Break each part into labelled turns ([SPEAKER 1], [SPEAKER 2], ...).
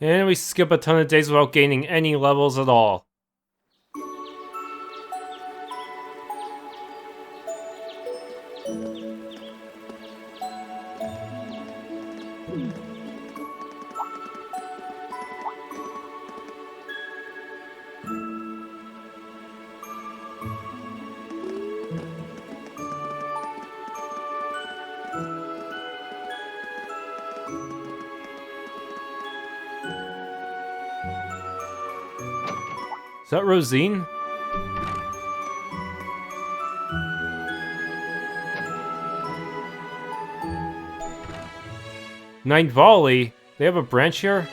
[SPEAKER 1] And we skip a ton of days without gaining any levels at all. Is that Rosine? Night Volley? They have a branch here?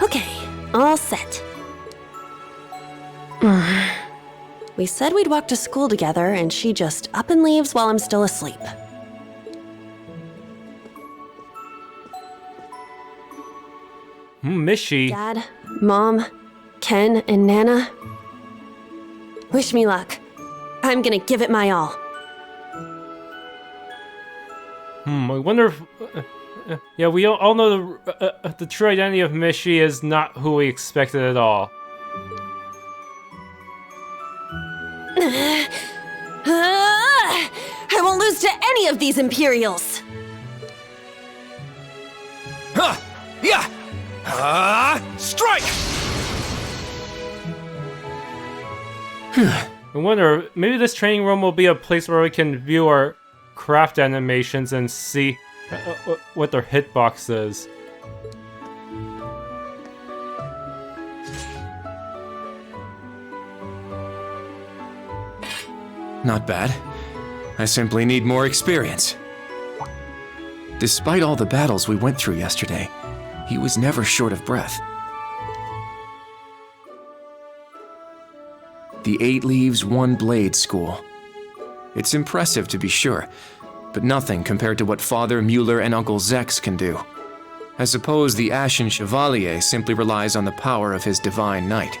[SPEAKER 2] Okay, all set. We said we'd walk to school together, and she just up and leaves while I'm still asleep.
[SPEAKER 1] Mishi.
[SPEAKER 2] Dad, Mom, Ken, and Nana. Wish me luck. I'm gonna give it my all.
[SPEAKER 1] I wonder if... yeah, we all know the true identity of Mishi is not who we expected at all.
[SPEAKER 2] I won't lose to any of these Imperials!
[SPEAKER 3] Strike!
[SPEAKER 1] I wonder, maybe this training room will be a place where we can view our craft animations and see what their hitbox is.
[SPEAKER 3] Not bad. I simply need more experience. Despite all the battles we went through yesterday, he was never short of breath. The 8 Leaves, 1 Blade School. It's impressive to be sure, but nothing compared to what Father Mueller and Uncle Zex can do. I suppose the Ashen Chevalier simply relies on the power of his divine knight.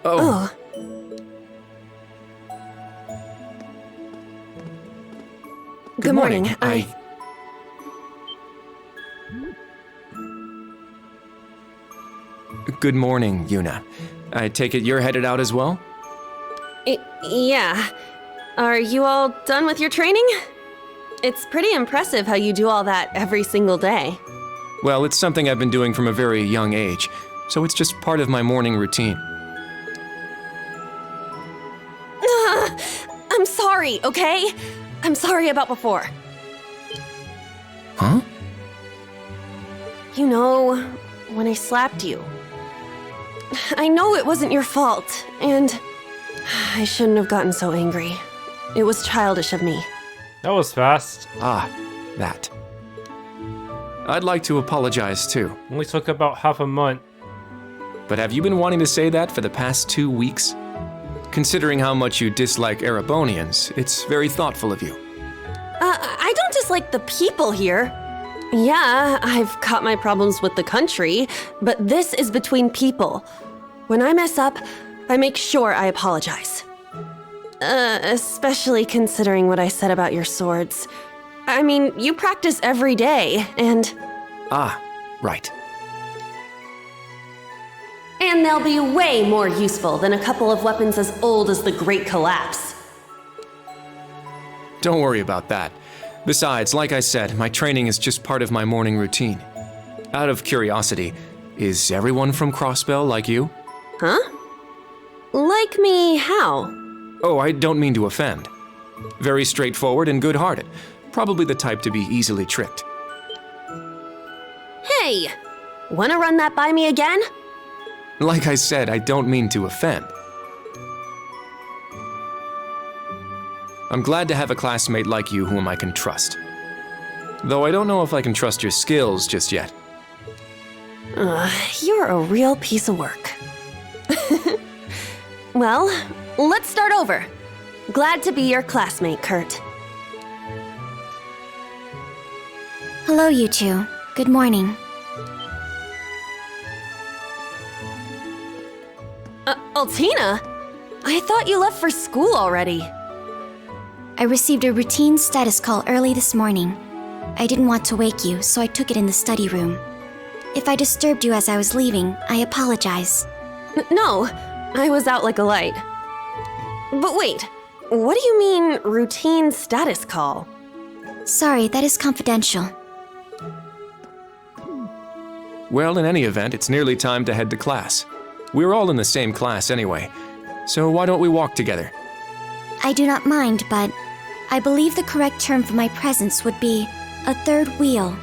[SPEAKER 2] Oh. Good morning.
[SPEAKER 3] Good morning, Juna. I take it you're headed out as well?
[SPEAKER 2] Yeah. Are you all done with your training? It's pretty impressive how you do all that every single day.
[SPEAKER 3] Well, it's something I've been doing from a very young age, so it's just part of my morning routine.
[SPEAKER 2] I'm sorry, okay? I'm sorry about before.
[SPEAKER 3] Huh?
[SPEAKER 2] You know, when I slapped you. I know it wasn't your fault, and I shouldn't have gotten so angry. It was childish of me.
[SPEAKER 1] That was fast.
[SPEAKER 3] Ah, that. I'd like to apologize too.
[SPEAKER 1] Only took about half a month.
[SPEAKER 3] But have you been wanting to say that for the past 2 weeks? Considering how much you dislike Erebonians, it's very thoughtful of you.
[SPEAKER 2] I don't dislike the people here. Yeah, I've got my problems with the country, but this is between people. When I mess up, I make sure I apologize. Especially considering what I said about your swords. I mean, you practice every day, and...
[SPEAKER 3] Ah, right.
[SPEAKER 2] And they'll be way more useful than a couple of weapons as old as the Great Collapse.
[SPEAKER 3] Don't worry about that. Besides, like I said, my training is just part of my morning routine. Out of curiosity, is everyone from Crossbell like you?
[SPEAKER 2] Huh? Like me, how?
[SPEAKER 3] Oh, I don't mean to offend. Very straightforward and good-hearted. Probably the type to be easily tricked.
[SPEAKER 2] Hey! Wanna run that by me again?
[SPEAKER 3] Like I said, I don't mean to offend. I'm glad to have a classmate like you whom I can trust. Though I don't know if I can trust your skills just yet.
[SPEAKER 2] You're a real piece of work. Well, let's start over. Glad to be your classmate, Kurt.
[SPEAKER 4] Hello, you two. Good morning.
[SPEAKER 2] Altina? I thought you left for school already.
[SPEAKER 4] I received a routine status call early this morning. I didn't want to wake you, so I took it in the study room. If I disturbed you as I was leaving, I apologize.
[SPEAKER 2] No, I was out like a light. But wait, what do you mean, routine status call?
[SPEAKER 4] Sorry, that is confidential.
[SPEAKER 3] Well, in any event, it's nearly time to head to class. We're all in the same class anyway, so why don't we walk together?
[SPEAKER 4] I do not mind, but I believe the correct term for my presence would be a third wheel.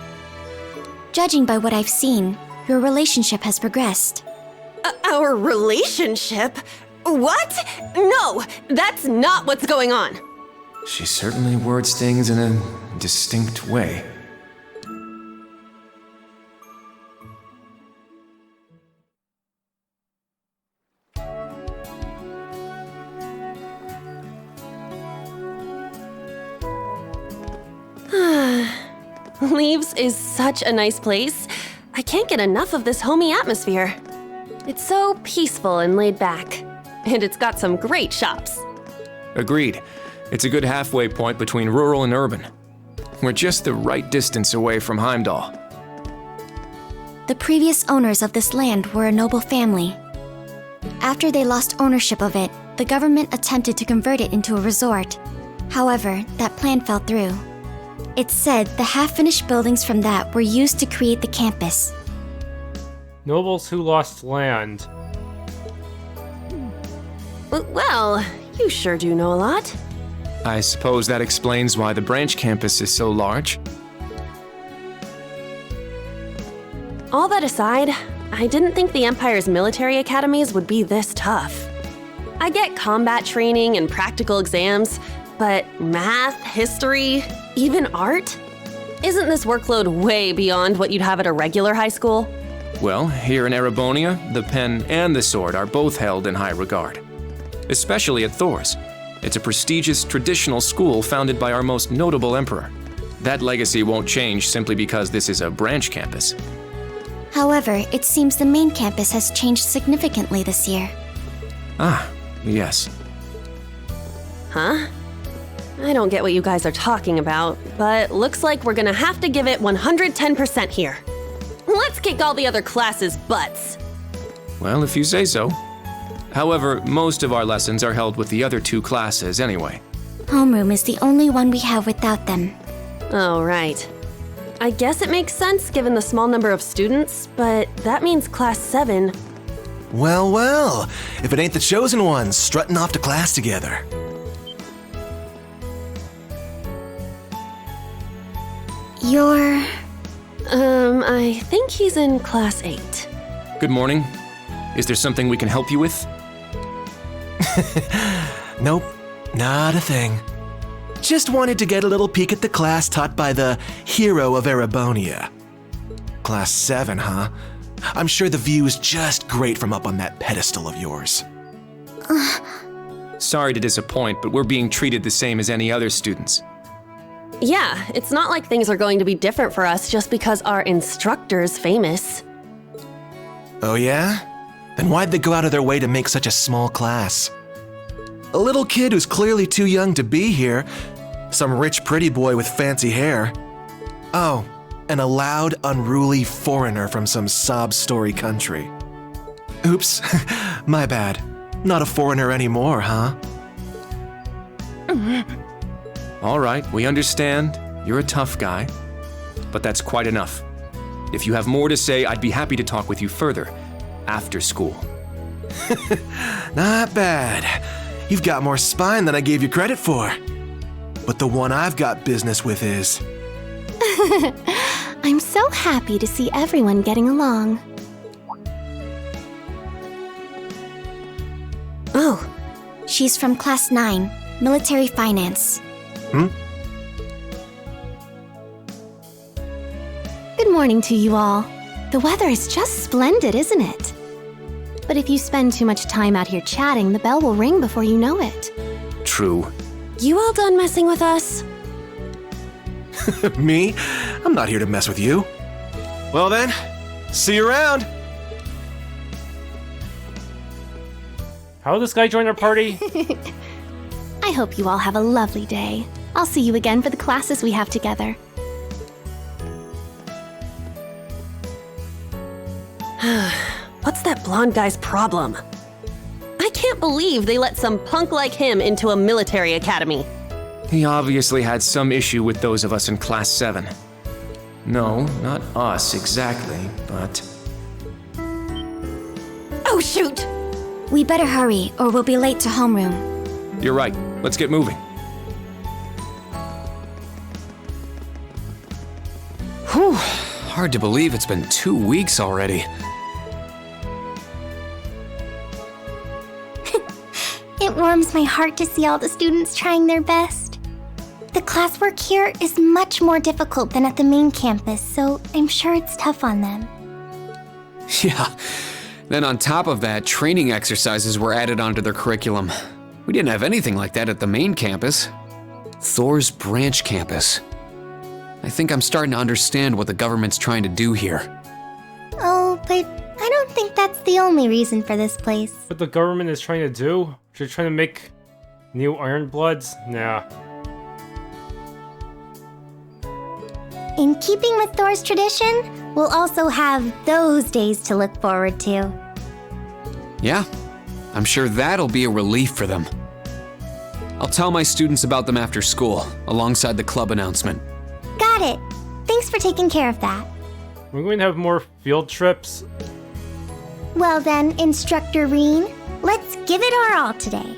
[SPEAKER 4] Judging by what I've seen, your relationship has progressed.
[SPEAKER 2] Our relationship? What? No, that's not what's going on.
[SPEAKER 3] She certainly words things in a distinct way.
[SPEAKER 2] Leaves is such a nice place. I can't get enough of this homey atmosphere. It's so peaceful and laid back. And it's got some great shops.
[SPEAKER 3] Agreed. It's a good halfway point between rural and urban. We're just the right distance away from Heimdall.
[SPEAKER 4] The previous owners of this land were a noble family. After they lost ownership of it, the government attempted to convert it into a resort. However, that plan fell through. It's said the half-finished buildings from that were used to create the campus.
[SPEAKER 1] Nobles who lost land.
[SPEAKER 2] Well, you sure do know a lot.
[SPEAKER 3] I suppose that explains why the branch campus is so large.
[SPEAKER 2] All that aside, I didn't think the Empire's military academies would be this tough. I get combat training and practical exams, but math, history, even art? Isn't this workload way beyond what you'd have at a regular high school?
[SPEAKER 3] Well, here in Erebonia, the pen and the sword are both held in high regard. Especially at Thor's. It's a prestigious traditional school founded by our most notable emperor. That legacy won't change simply because this is a branch campus.
[SPEAKER 4] However, it seems the main campus has changed significantly this year.
[SPEAKER 3] Ah, yes.
[SPEAKER 2] Huh? I don't get what you guys are talking about, but looks like we're gonna have to give it 110% here. Let's kick all the other classes' butts.
[SPEAKER 3] Well, if you say so. However, most of our lessons are held with the other two classes anyway.
[SPEAKER 4] Homeroom is the only one we have without them.
[SPEAKER 2] Oh, right. I guess it makes sense given the small number of students, but that means Class 7.
[SPEAKER 5] Well, well, if it ain't the chosen ones strutting off to class together.
[SPEAKER 4] You're...
[SPEAKER 2] I think he's in Class 8.
[SPEAKER 3] Good morning. Is there something we can help you with?
[SPEAKER 5] Nope, not a thing. Just wanted to get a little peek at the class taught by the hero of Erebonia. Class 7, huh? I'm sure the view is just great from up on that pedestal of yours.
[SPEAKER 3] Sorry to disappoint, but we're being treated the same as any other students.
[SPEAKER 2] Yeah, it's not like things are going to be different for us just because our instructor's famous.
[SPEAKER 5] Oh yeah? Then why'd they go out of their way to make such a small class? A little kid who's clearly too young to be here. Some rich pretty boy with fancy hair. Oh, and a loud, unruly foreigner from some sob-story country. Oops, my bad. Not a foreigner anymore, huh?
[SPEAKER 3] All right, we understand. You're a tough guy, but that's quite enough. If you have more to say, I'd be happy to talk with you further, after school.
[SPEAKER 5] Not bad. You've got more spine than I gave you credit for. But the one I've got business with is...
[SPEAKER 6] I'm so happy to see everyone getting along.
[SPEAKER 4] Oh, she's from Class 9, Military Finance.
[SPEAKER 6] Good morning to you all. The weather is just splendid, isn't it? But if you spend too much time out here chatting, the bell will ring before you know it.
[SPEAKER 3] True.
[SPEAKER 2] You all done messing with us?
[SPEAKER 5] Me? I'm not here to mess with you. Well then, see you around.
[SPEAKER 1] How did this guy join our party?
[SPEAKER 6] I hope you all have a lovely day. I'll see you again for the classes we have together.
[SPEAKER 2] What's that blonde guy's problem? I can't believe they let some punk like him into a military academy.
[SPEAKER 3] He obviously had some issue with those of us in Class 7. No, not us exactly, but...
[SPEAKER 2] Oh, shoot!
[SPEAKER 4] We better hurry, or we'll be late to homeroom.
[SPEAKER 3] You're right. Let's get moving.
[SPEAKER 7] Whew. Hard to believe it's been 2 weeks already.
[SPEAKER 6] It warms my heart to see all the students trying their best.
[SPEAKER 4] The classwork here is much more difficult than at the main campus, so I'm sure it's tough on them.
[SPEAKER 7] Yeah. Then on top of that, training exercises were added onto their curriculum. We didn't have anything like that at the main campus. Thor's branch campus. I think I'm starting to understand what the government's trying to do here.
[SPEAKER 4] Oh, but I don't think that's the only reason for this place.
[SPEAKER 1] What the government is trying to do? They're trying to make new Iron Bloods? Nah.
[SPEAKER 4] In keeping with Thor's tradition, we'll also have those days to look forward to.
[SPEAKER 7] Yeah, I'm sure that'll be a relief for them. I'll tell my students about them after school, alongside the club announcement.
[SPEAKER 4] Got it. Thanks for taking care of that.
[SPEAKER 1] We're going to have more field trips.
[SPEAKER 4] Well then, Instructor Rean, let's give it our all today.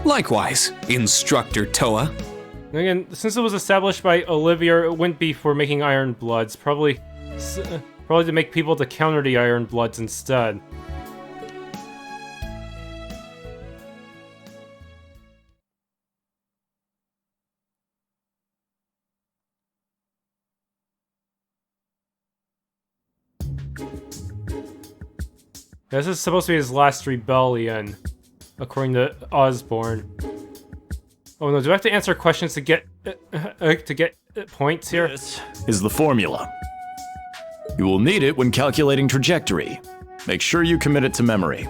[SPEAKER 7] Likewise, Instructor Toa.
[SPEAKER 1] And again, since it was established by Olivia, it wouldn't be for making Iron Bloods. Probably to make people to counter the Iron Bloods instead. This is supposed to be his last rebellion, according to Osborne. Oh no, do I have to answer questions to get points here?
[SPEAKER 8] This is the formula. You will need it when calculating trajectory. Make sure you commit it to memory.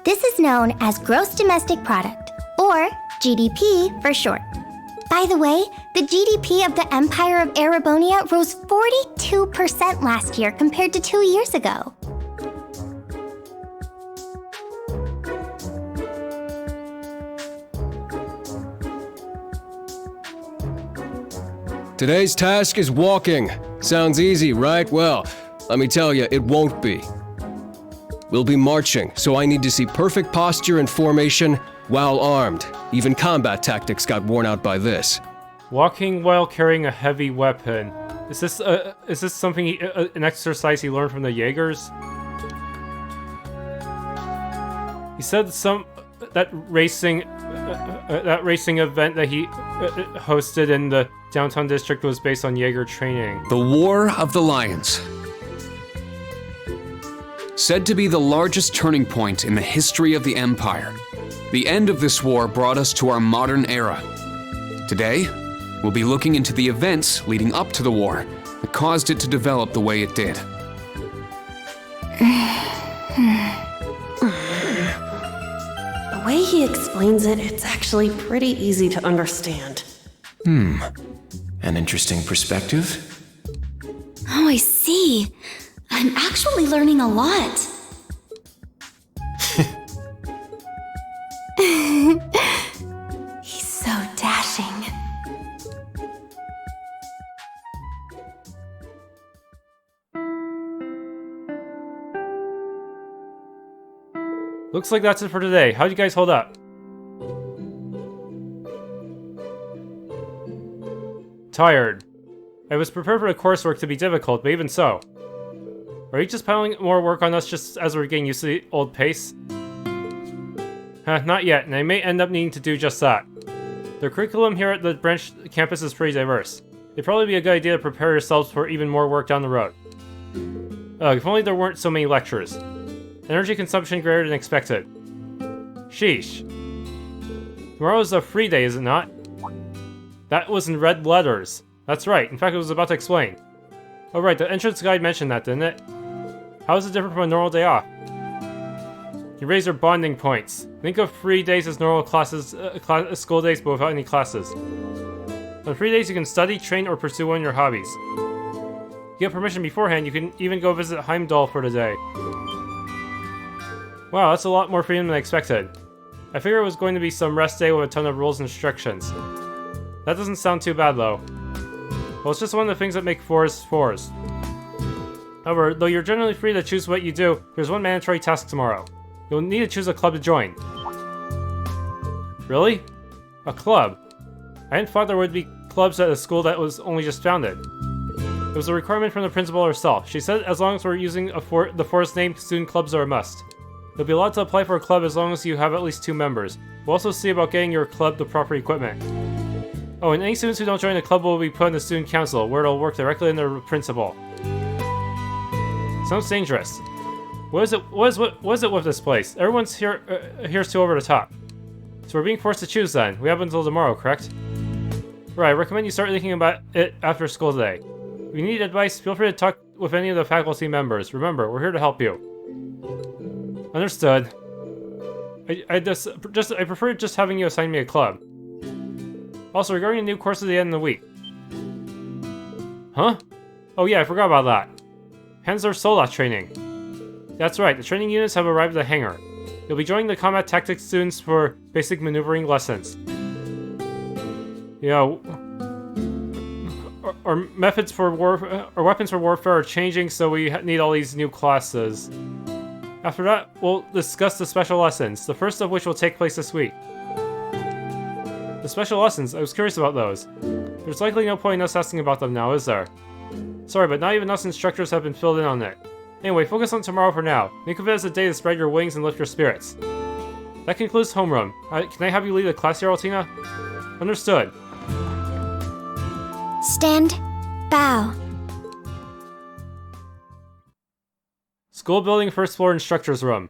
[SPEAKER 4] This is known as Gross Domestic Product, or GDP for short. By the way, the GDP of the Empire of Erebonia rose 42% last year compared to 2 years ago.
[SPEAKER 9] Today's task is walking. Sounds easy, right? Well, let me tell you, it won't be. We'll be marching, so I need to see perfect posture and formation while armed. Even combat tactics got worn out by this.
[SPEAKER 1] Walking while carrying a heavy weapon. Is this something an exercise he learned from the Jaegers? He said that racing event that he hosted in the downtown district was based on Jaeger training.
[SPEAKER 7] The War of the Lions. Said to be the largest turning point in the history of the Empire. The end of this war brought us to our modern era. Today, we'll be looking into the events leading up to the war that caused it to develop the way it did.
[SPEAKER 2] The way he explains it, it's actually pretty easy to understand.
[SPEAKER 3] An interesting perspective.
[SPEAKER 4] Oh, I see. I'm actually learning a lot.
[SPEAKER 6] He's so dashing.
[SPEAKER 1] Looks like that's it for today. How'd you guys hold up? Tired. I was prepared for the coursework to be difficult, but even so. Are you just piling more work on us just as we're getting used to the old pace? Not yet, and I may end up needing to do just that. The curriculum here at the branch campus is pretty diverse. It'd probably be a good idea to prepare yourselves for even more work down the road. If only there weren't so many lectures. Energy consumption greater than expected. Sheesh. Tomorrow's a free day, is it not? That was in red letters. That's right, in fact I was about to explain. Oh right, the entrance guide mentioned that, didn't it? How is it different from a normal day off? You raise your bonding points. Think of free days as normal school days but without any classes. On free days you can study, train, or pursue one of your hobbies. If you get permission beforehand, you can even go visit Heimdall for the day. Wow, that's a lot more freedom than I expected. I figured it was going to be some rest day with a ton of rules and restrictions. That doesn't sound too bad though. Well, it's just one of the things that make fours fours. However, though you're generally free to choose what you do, there's one mandatory task tomorrow. You'll need to choose a club to join. Really? A club? I hadn't thought there would be clubs at a school that was only just founded. It was a requirement from the principal herself. She said as long as we're using the forest name, student clubs are a must. You'll be allowed to apply for a club as long as you have at least 2 members. We'll also see about getting your club the proper equipment. Oh, and any students who don't join the club will be put in the student council, where it'll work directly under the principal. Sounds dangerous. What is it with this place? Everyone's here's too over the top. So we're being forced to choose then. We have until tomorrow, correct? Right, I recommend you start thinking about it after school today. If you need advice, feel free to talk with any of the faculty members. Remember, we're here to help you. Understood. I prefer just having you assign me a club. Also, regarding a new course at the end of the week. Huh? Oh yeah, I forgot about that. Panzer Soldat training. That's right, the training units have arrived at the hangar. You'll be joining the combat tactics students for basic maneuvering lessons. Yeah, our methods for our weapons for warfare are changing, so we need all these new classes. After that, we'll discuss the special lessons, the first of which will take place this week. The special lessons, I was curious about those. There's likely no point in us asking about them now, is there? Sorry, but not even us instructors have been filled in on it. Anyway, focus on tomorrow for now. Think of it as a day to spread your wings and lift your spirits. That concludes homeroom. Can I have you lead the class here, Altina? Understood.
[SPEAKER 4] Stand. Bow.
[SPEAKER 1] School building, first floor, instructor's room.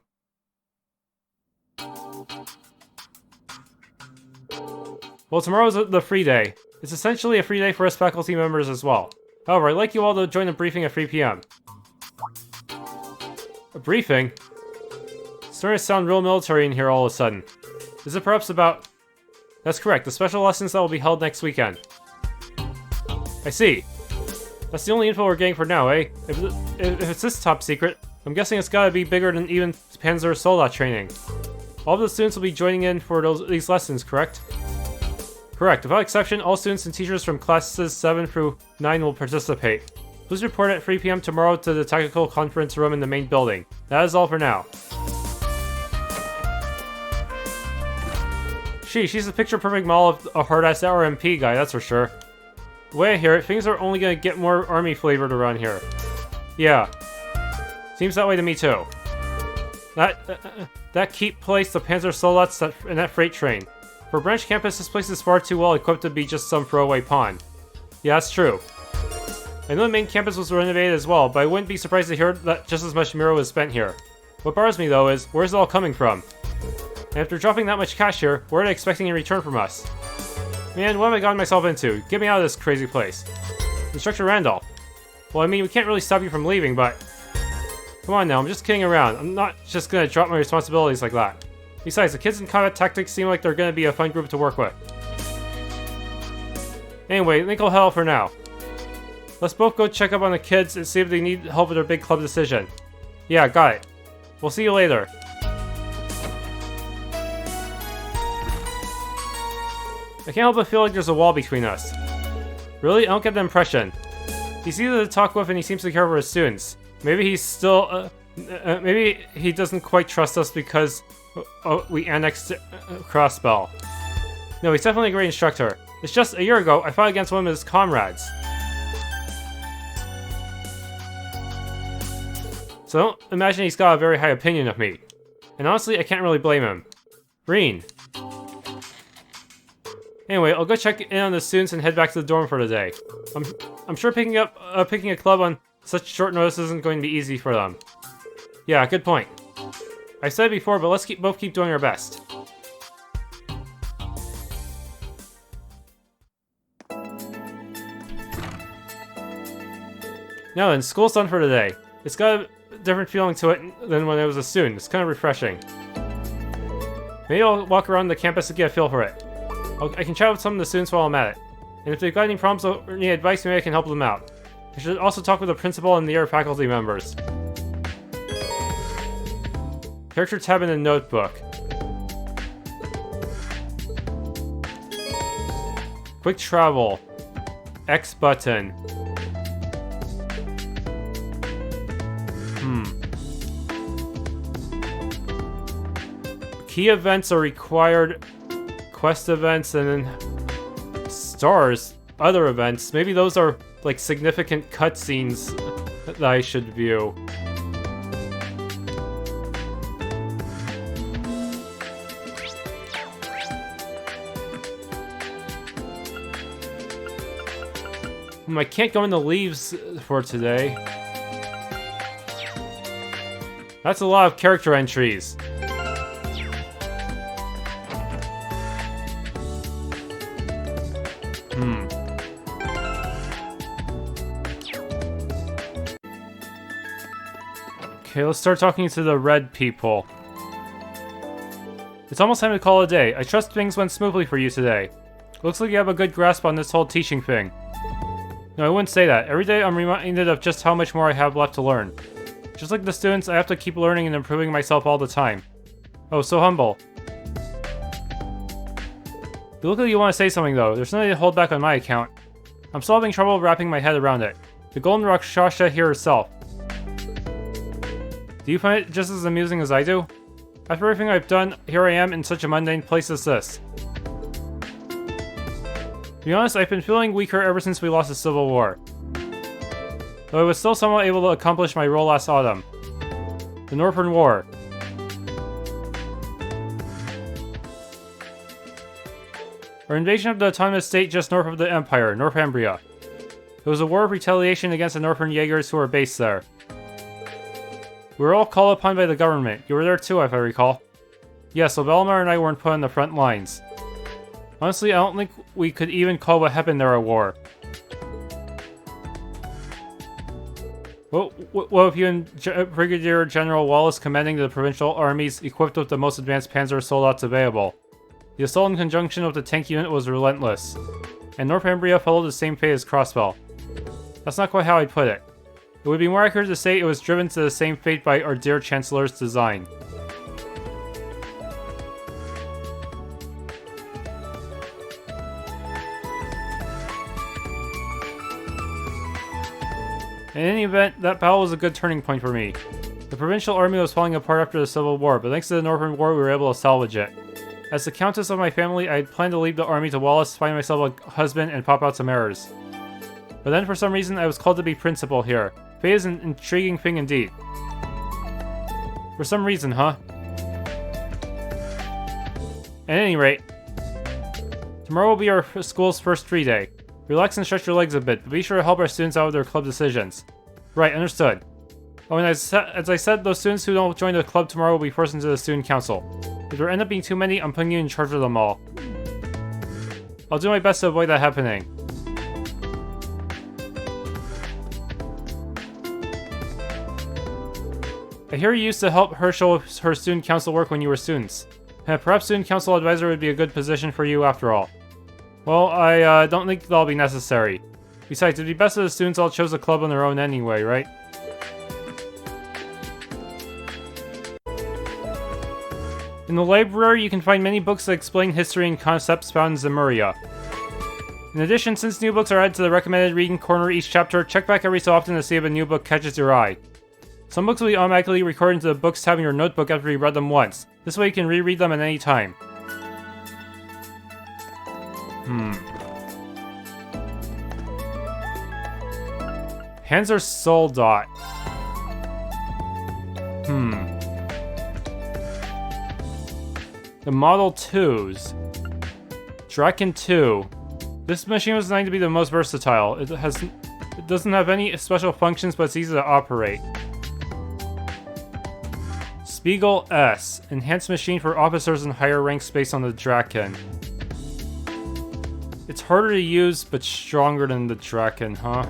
[SPEAKER 1] Well, tomorrow's the free day. It's essentially a free day for us faculty members as well. However, I'd like you all to join the briefing at 3 p.m. A briefing? It's starting to sound real military in here all of a sudden. Is it perhaps about... That's correct, the special lessons that will be held next weekend. I see. That's the only info we're getting for now, eh? If it's this top secret, I'm guessing it's gotta be bigger than even Panzer Soldat training. All of the students will be joining in for these lessons, correct? Correct. Without exception, all students and teachers from classes 7 through 9 will participate. Please report at 3 p.m. tomorrow to the technical conference room in the main building. That is all for now. She's a picture-perfect model of a hard-ass RMP guy, that's for sure. The way I hear it, things are only gonna get more army-flavored around here. Yeah. Seems that way to me too. That keep place the Panzer Soldats in that freight train. For branch campus, this place is far too well equipped to be just some throwaway pawn. Yeah, that's true. I know the main campus was renovated as well, but I wouldn't be surprised to hear that just as much Miro was spent here. What bothers me though is, where's it all coming from? And after dropping that much cash here, what are they expecting in return from us? Man, what have I gotten myself into? Get me out of this crazy place. Instructor Randolph. Well, I mean, we can't really stop you from leaving, but... Come on now, I'm just kidding around. I'm not just gonna drop my responsibilities like that. Besides, the kids in combat tactics seem like they're gonna be a fun group to work with. Anyway, think I'll head out for now. Let's both go check up on the kids and see if they need help with their big club decision. Yeah, got it. We'll see you later. I can't help but feel like there's a wall between us. Really? I don't get the impression. He's easy to talk with and he seems to care for his students. Maybe he's still, maybe he doesn't quite trust us because we annexed Crossbell. No, he's definitely a great instructor. It's just a year ago, I fought against one of his comrades. So I don't imagine he's got a very high opinion of me. And honestly, I can't really blame him. Rean. Anyway, I'll go check in on the students and head back to the dorm for the day. I'm sure picking a club on such short notice isn't going to be easy for them. Yeah, good point. I said it before, but let's both keep doing our best. Now then, school's done for today. It's got a different feeling to it than when I was a student. It's kind of refreshing. Maybe I'll walk around the campus to get a feel for it. I can chat with some of the students while I'm at it. And if they've got any problems or need advice, maybe I can help them out. I should also talk with the principal and the other faculty members. Character tab in the notebook. Quick travel. X button. Key events are required. Quest events and then stars, other events. Maybe those are like significant cutscenes that I should view. I can't go into leaves for today. That's a lot of character entries. Okay, let's start talking to the red people. It's almost time to call it a day. I trust things went smoothly for you today. Looks like you have a good grasp on this whole teaching thing. No, I wouldn't say that. Every day I'm reminded of just how much more I have left to learn. Just like the students, I have to keep learning and improving myself all the time. Oh, so humble. You look like you want to say something though. There's nothing to hold back on my account. I'm still having trouble wrapping my head around it. The Golden Rakshasa here herself. Do you find it just as amusing as I do? After everything I've done, here I am in such a mundane place as this. To be honest, I've been feeling weaker ever since we lost the Civil War. Though I was still somewhat able to accomplish my role last autumn. The Northern War. Our invasion of the autonomous state just north of the Empire, North Ambria. It was a war of retaliation against the Northern Jaegers who were based there. We were all called upon by the government. You were there too, if I recall. Yes, so Belmar and I weren't put on the front lines. Honestly, I don't think we could even call what happened there a war. What if you and Brigadier General Wallace commanding the provincial armies equipped with the most advanced panzer assault available? The assault in conjunction with the tank unit was relentless, and North Ambria followed the same fate as Crossbell. That's not quite how I'd put it. It would be more accurate to say it was driven to the same fate by our dear Chancellor's design. In any event, that battle was a good turning point for me. The provincial army was falling apart after the Civil War, but thanks to the Northern War we were able to salvage it. As the Countess of my family, I had planned to leave the army to Wallace, find myself a husband, and pop out some errors. But then for some reason I was called to be principal here. Fate is an intriguing thing indeed. For some reason, huh? At any rate, tomorrow will be our school's first free day. Relax and stretch your legs a bit, but be sure to help our students out with their club decisions. Right, understood. Oh, and as I said, those students who don't join the club tomorrow will be forced into the student council. If there end up being too many, I'm putting you in charge of them all. I'll do my best to avoid that happening. I hear you used to help Herschel with her student council work when you were students. Perhaps student council advisor would be a good position for you after all. Well, I don't think that'll be necessary. Besides, it'd be best if the students all chose a club on their own anyway, right? In the library, you can find many books that explain history and concepts found in Zemuria. In addition, since new books are added to the recommended reading corner each chapter, check back every so often to see if a new book catches your eye. Some books will be automatically recorded into the books tab in your notebook after you read them once. This way you can reread them at any time. Hands are Soldot. The Model 2s. Draken 2. This machine was designed to be the most versatile. It doesn't have any special functions, but it's easy to operate. Spiegel S. Enhanced machine for officers in higher ranks based on the Draken. It's harder to use, but stronger than the Draken, huh?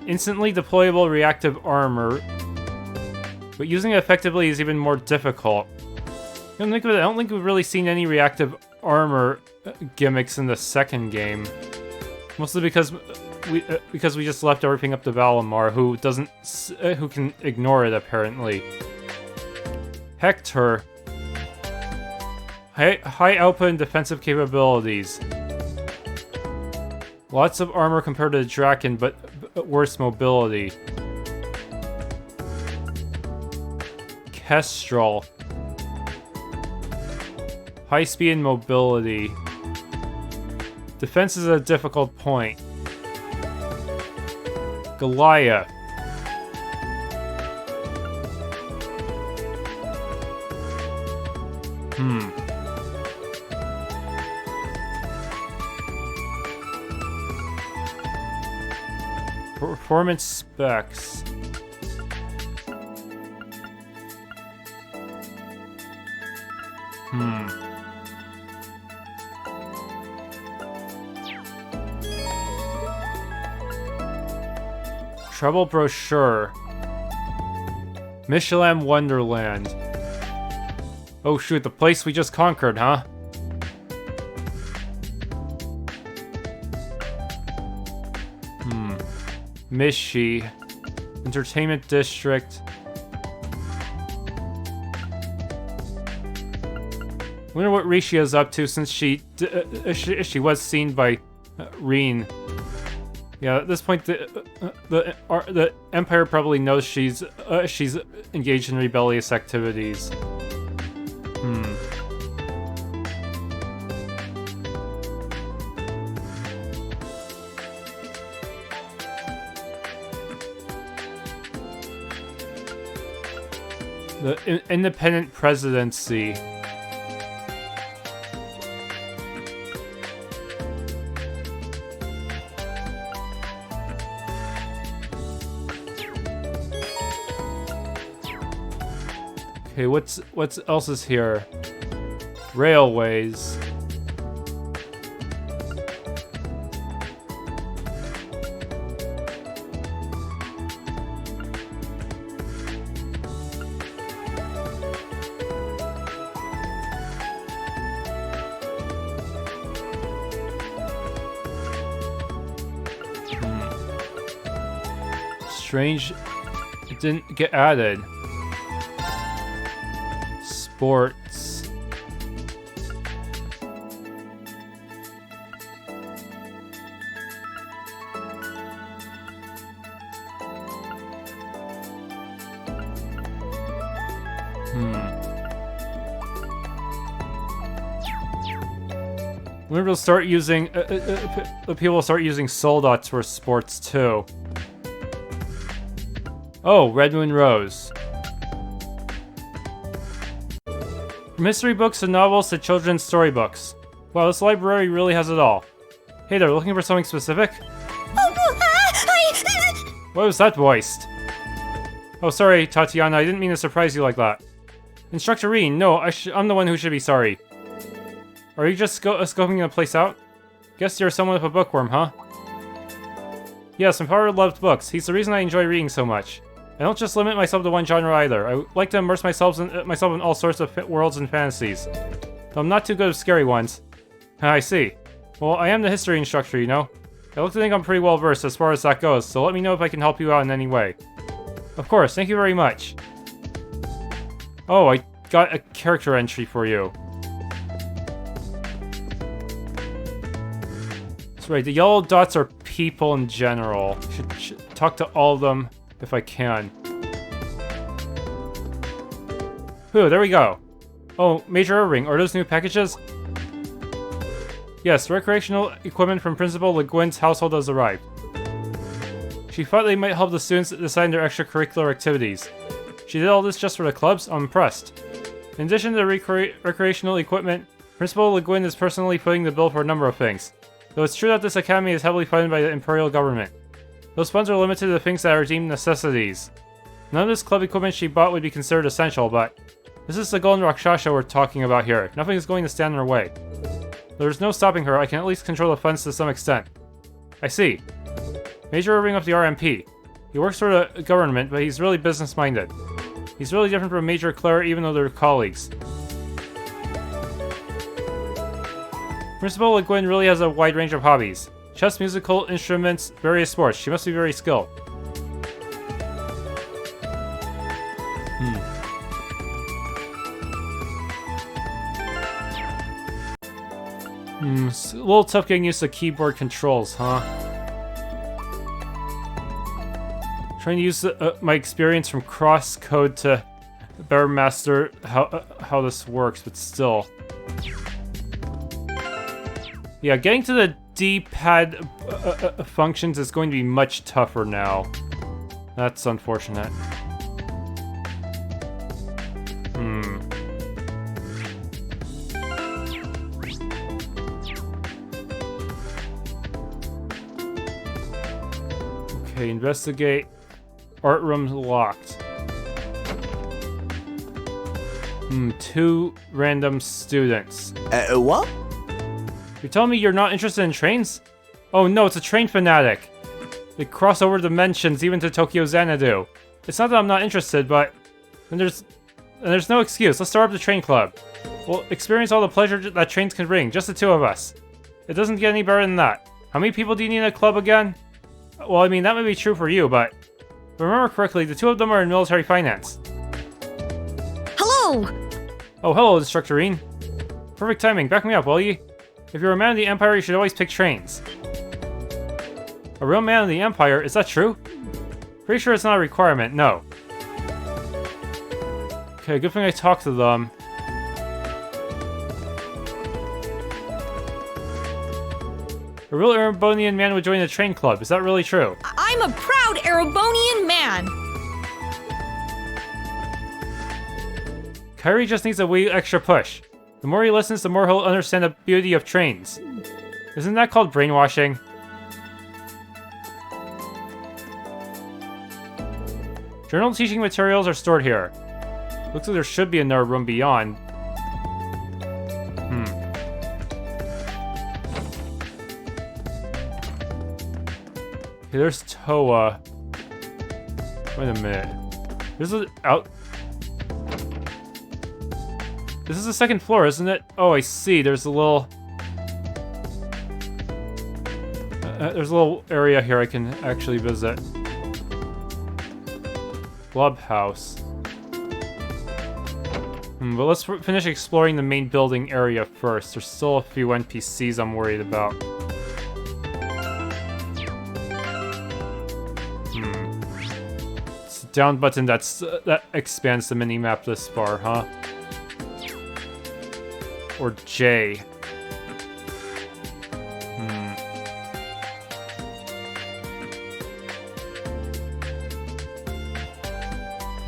[SPEAKER 1] Instantly deployable reactive armor, but using it effectively is even more difficult. I don't think we've really seen any reactive armor gimmicks in the second game. Mostly because we just left everything up to Valimar, who can ignore it apparently. Hector. High output and defensive capabilities. Lots of armor compared to the Draken, but worse mobility. Kestrel. High speed and mobility. Defense is a difficult point. Goliath. Performance specs. Trouble brochure. Michelin Wonderland. Oh shoot, the place we just conquered, huh? Mishi. Entertainment District. Wonder what Rishia's up to since she was seen by Rean. Yeah, at this point, the Empire probably knows she's engaged in rebellious activities. The independent presidency. Okay, what's else is here? Railways. Strange, it didn't get added. Sports. Maybe we'll start using people will start using Soldots for sports too. Oh, Red Moon Rose. From history books to novels to children's storybooks. Wow, this library really has it all. Hey there, looking for something specific? What was that voiced? Oh, sorry, Tatiana, I didn't mean to surprise you like that. Instructor Rean, no, I'm the one who should be sorry. Are you just scoping the place out? Guess you're someone with a bookworm, huh? Yes, my father loved books. He's the reason I enjoy reading so much. I don't just limit myself to one genre either. I like to immerse myself in all sorts of worlds and fantasies. Though I'm not too good at scary ones. I see. Well, I am the history instructor, you know? I like to think I'm pretty well versed as far as that goes, so let me know if I can help you out in any way. Of course, thank you very much. Oh, I got a character entry for you. That's right, the yellow dots are people in general. Should talk to all of them if I can. Ooh, there we go. Oh, Major Irving, are those new packages? Yes, recreational equipment from Principal Le Guin's household has arrived. She thought they might help the students decide their extracurricular activities. She did all this just for the clubs? I'm impressed. In addition to the recreational equipment, Principal Le Guin is personally footing the bill for a number of things. Though it's true that this academy is heavily funded by the Imperial government. Those funds are limited to the things that are deemed necessities. None of this club equipment she bought would be considered essential, but this is the Golden Rakshasha we're talking about here. Nothing is going to stand in her way. There's no stopping her. I can at least control the funds to some extent. I see. Major Irving of the RMP. He works for the government, but he's really business-minded. He's really different from Major Claire, even though they're colleagues. Principal Le Guin really has a wide range of hobbies. Chess, musical instruments, various sports. She must be very skilled. It's a little tough getting used to keyboard controls, huh? Trying to use my experience from cross-code to better master how this works, but still. Yeah, getting to the D-pad functions is going to be much tougher now. That's unfortunate. Okay, investigate. Art room locked. 2 random students.
[SPEAKER 5] What?
[SPEAKER 1] You're telling me you're not interested in trains? Oh no, it's a train fanatic. They cross over dimensions even to Tokyo Xanadu. It's not that I'm not interested, but there's no excuse. Let's start up the train club. We'll experience all the pleasure that trains can bring, just the 2 of us. It doesn't get any better than that. How many people do you need in a club again? Well, I mean, that may be true for you, but if I remember correctly, the 2 of them are in military finance.
[SPEAKER 10] Hello!
[SPEAKER 1] Oh, hello, Instructor Rean. Perfect timing. Back me up, will you? If you're a man of the Empire, you should always pick trains. A real man of the Empire? Is that true? Pretty sure it's not a requirement, no. Okay, good thing I talked to them. A real Erebonian man would join the train club. Is that really true?
[SPEAKER 10] I'm a proud Erebonian man!
[SPEAKER 1] Kyrie just needs a wee extra push. The more he listens, the more he'll understand the beauty of trains. Isn't that called brainwashing? Journal teaching materials are stored here. Looks like there should be another room beyond. Okay, there's Toa. Wait a minute. This is out. This is the 2nd floor, isn't it? Oh, I see. There's a little... there's a little area here I can actually visit. Clubhouse. But let's finish exploring the main building area first. There's still a few NPCs I'm worried about. It's the down button that expands the minimap this far, huh? Or J.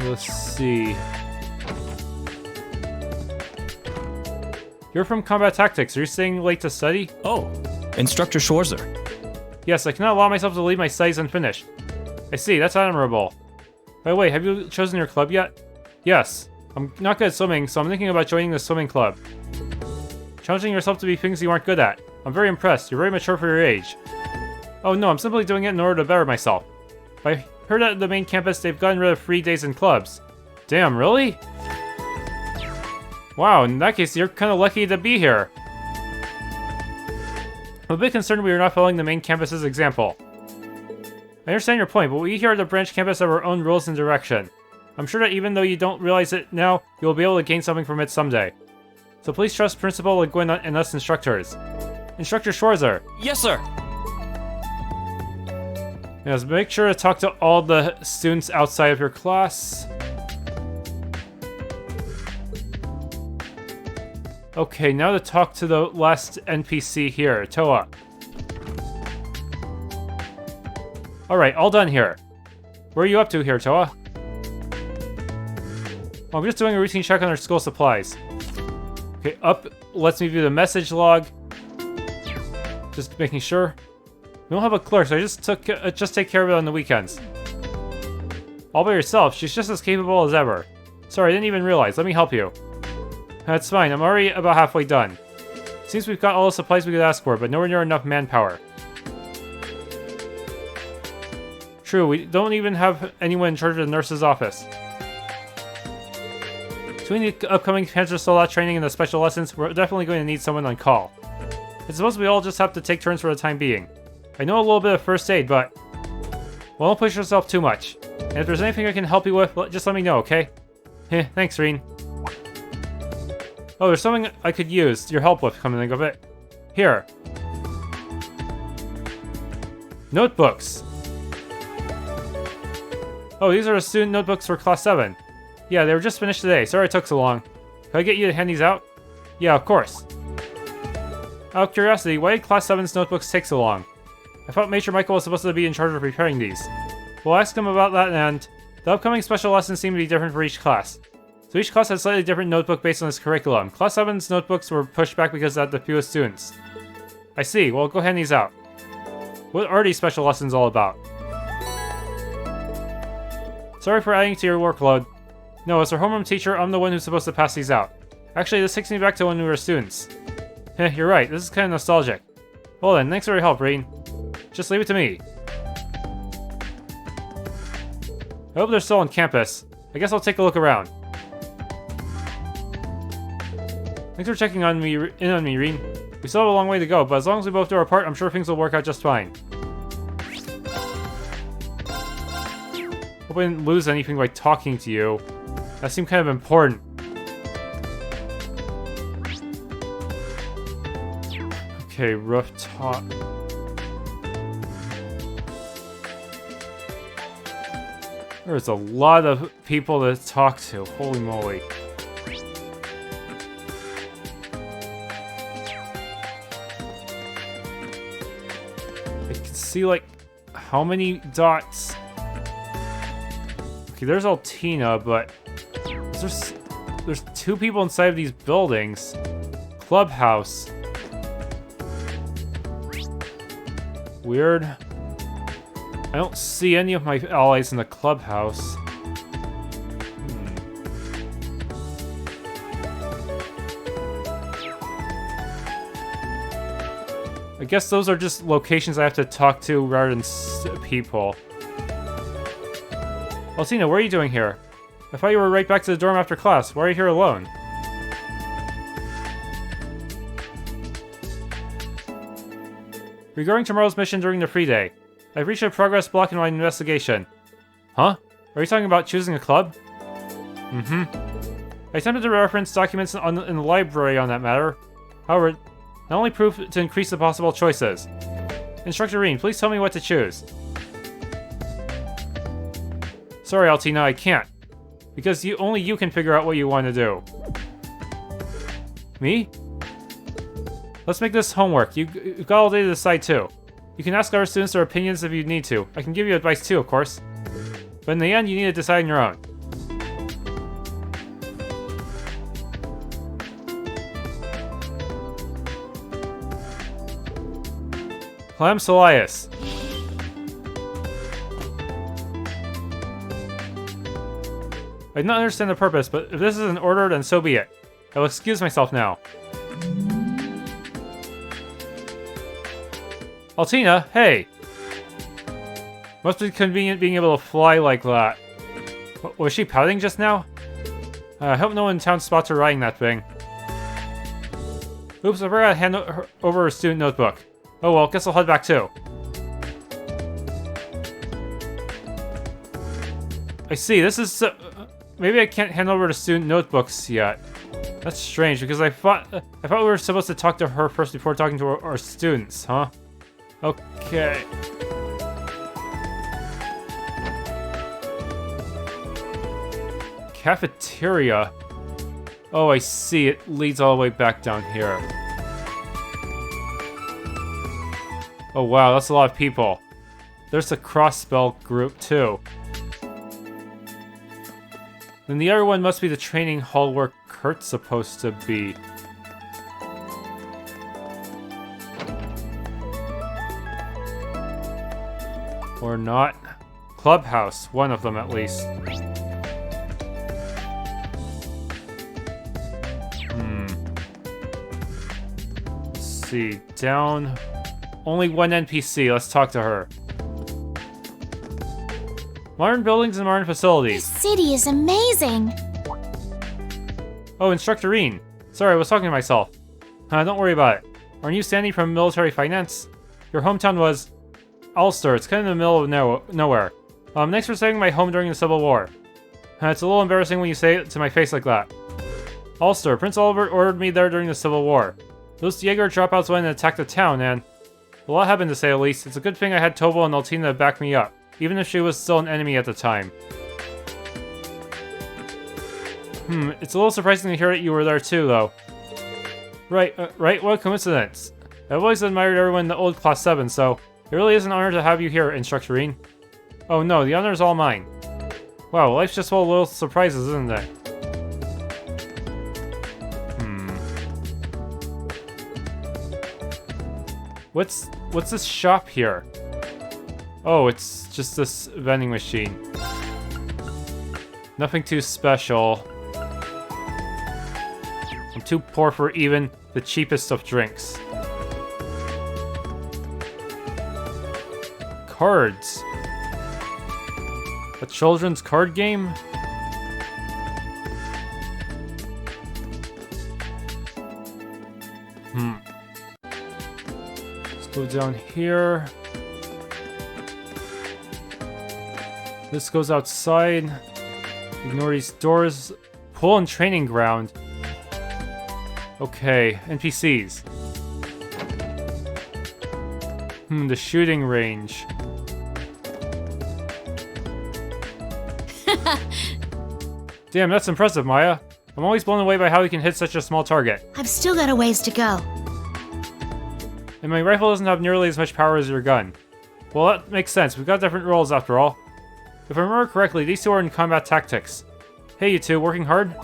[SPEAKER 1] Let's see. You're from Combat Tactics. Are you staying late to study?
[SPEAKER 11] Oh, Instructor Schwarzer.
[SPEAKER 1] Yes, I cannot allow myself to leave my studies unfinished. I see, that's admirable. By the way, have you chosen your club yet? Yes. I'm not good at swimming, so I'm thinking about joining the swimming club. Challenging yourself to be things you aren't good at. I'm very impressed. You're very mature for your age. Oh no, I'm simply doing it in order to better myself. By heard at the main campus they've gotten rid of free days and clubs. Damn, really? Wow, in that case, you're kind of lucky to be here. I'm a bit concerned we are not following the main campus's example. I understand your point, but we here at the branch campus have our own rules and direction. I'm sure that even though you don't realize it now, you will be able to gain something from it someday. So please trust Principal Le Guin and us instructors. Instructor Schwarzer.
[SPEAKER 11] Yes, sir.
[SPEAKER 1] Yes, make sure to talk to all the students outside of your class. Okay, now to talk to the last NPC here, Toa. Alright, all done here. Where are you up to here, Toa? I'm just doing a routine check on our school supplies. Okay, up lets me view the message log. Just making sure. We don't have a clerk, so I just take care of it on the weekends. All by yourself, she's just as capable as ever. Sorry, I didn't even realize. Let me help you. That's fine, I'm already about halfway done. Seems we've got all the supplies we could ask for, but nowhere near enough manpower. True, we don't even have anyone in charge of the nurse's office. Between the upcoming Panzer Soldat training and the special lessons, we're definitely going to need someone on call. I suppose we all just have to take turns for the time being. I know a little bit of first aid, but... well, don't push yourself too much. And if there's anything I can help you with, just let me know, okay? Heh, thanks, Rean. Oh, there's something I could use your help with, come to think of it. Here. Notebooks. Oh, these are the student notebooks for Class 7. Yeah, they were just finished today. Sorry it took so long. Can I get you to hand these out? Yeah, of course. Out of curiosity, why did Class 7's notebooks take so long? I thought Major Michael was supposed to be in charge of preparing these. We'll ask him about that, and the upcoming special lessons seem to be different for each class. So each class has a slightly different notebook based on its curriculum. Class 7's notebooks were pushed back because it had the fewest students. I see. Well, go hand these out. What are these special lessons all about? Sorry for adding to your workload. No, as our homeroom teacher, I'm the one who's supposed to pass these out. Actually, this takes me back to when we were students. Heh, you're right. This is kind of nostalgic. Well then, thanks for your help, Rean. Just leave it to me. I hope they're still on campus. I guess I'll take a look around. Thanks for checking in on me, Rean. We still have a long way to go, but as long as we both do our part, I'm sure things will work out just fine. Hope I didn't lose anything by talking to you. That seemed kind of important. Okay, rooftop. There's a lot of people to talk to. Holy moly. I can see, like, how many dots? Okay, there's Altina, but there's two people inside of these buildings. Clubhouse. Weird. I don't see any of my allies in the clubhouse. I guess those are just locations I have to talk to rather than people. Altina, what are you doing here? I thought you were right back to the dorm after class. Why are you here alone? Regarding tomorrow's mission during the free day, I've reached a progress block in my investigation. Huh? Are you talking about choosing a club? Mm-hmm. I attempted to reference documents in the library on that matter. However, not only proved to increase the possible choices. Instructor Rean, please tell me what to choose. Sorry, Altina, I can't. Because only you can figure out what you want to do. Me? Let's make this homework. You've got all day to decide too. You can ask other students their opinions if you need to. I can give you advice too, of course. But in the end, you need to decide on your own. Clam Solias. I do not understand the purpose, but if this is an order, then so be it. I will excuse myself now. Altina, hey! Must be convenient being able to fly like that. Was she pouting just now? I hope no one in town spots her riding that thing. Oops, I forgot to hand over her student notebook. Oh well, guess I'll head back too. I see, this is... maybe I can't hand over the student notebooks yet. That's strange, because I thought we were supposed to talk to her first before talking to our students, huh? Okay. Cafeteria? Oh, I see. It leads all the way back down here. Oh wow, that's a lot of people. There's a cross-spell group, too. Then the other one must be the training hall where Kurt's supposed to be. Or not. Clubhouse, one of them at least. Let's see, down. Only one NPC, let's talk to her. Modern buildings and modern facilities.
[SPEAKER 4] This city is amazing.
[SPEAKER 1] Oh, Instructor Rean. Sorry, I was talking to myself. Don't worry about it. Aren't you Sandy from military finance? Your hometown was... Ulster. It's kind of in the middle of nowhere. Thanks for saving my home during the Civil War. It's a little embarrassing when you say it to my face like that. Ulster. Prince Albert ordered me there during the Civil War. Those Jaeger dropouts went and attacked the town, and... a lot happened, to say the least. It's a good thing I had Tobel and Altina to back me up, even if she was still an enemy at the time. It's a little surprising to hear that you were there too, though. Right, what a coincidence. I've always admired everyone in the old Class 7, so it really is an honor to have you here, Instructor Rean. Oh no, the honor is all mine. Wow, life's just full of little surprises, isn't it? What's this shop here? Oh, it's just this vending machine. Nothing too special. I'm too poor for even the cheapest of drinks. Cards. A children's card game? Let's go down here. This goes outside. Ignore these doors. Pool and training ground. Okay, NPCs. The shooting range. Damn, that's impressive, Maya. I'm always blown away by how you can hit such a small target.
[SPEAKER 4] I've still got a ways to go.
[SPEAKER 1] And my rifle doesn't have nearly as much power as your gun. Well, that makes sense. We've got different roles after all. If I remember correctly, these two are in combat tactics. Hey, you two, working hard?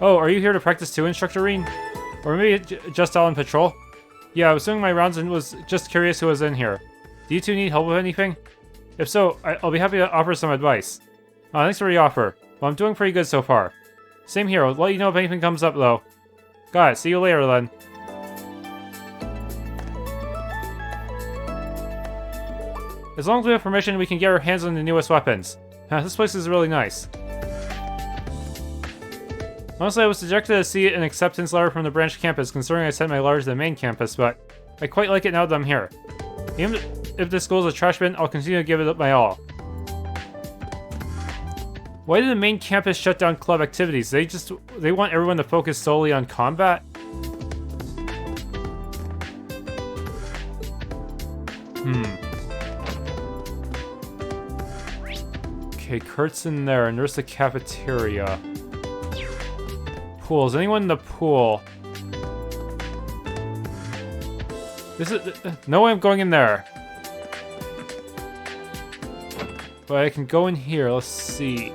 [SPEAKER 1] Oh, are you here to practice too, Instructor Rean? Or maybe just out on patrol? Yeah, I was doing my rounds and was just curious who was in here. Do you two need help with anything? If so, I'll be happy to offer some advice. Thanks for the offer. Well, I'm doing pretty good so far. Same here, I'll let you know if anything comes up though. Got it, see you later then. As long as we have permission, we can get our hands on the newest weapons. This place is really nice. Honestly, I was dejected to see an acceptance letter from the branch campus, considering I sent my letter to the main campus, but I quite like it now that I'm here. Even if this school is a trash bin, I'll continue to give it my all. Why did the main campus shut down club activities? They want everyone to focus solely on combat? Okay, Kurt's in there, and there's the cafeteria. Pool. Is anyone in the pool? This is... no way I'm going in there. But I can go in here. Let's see.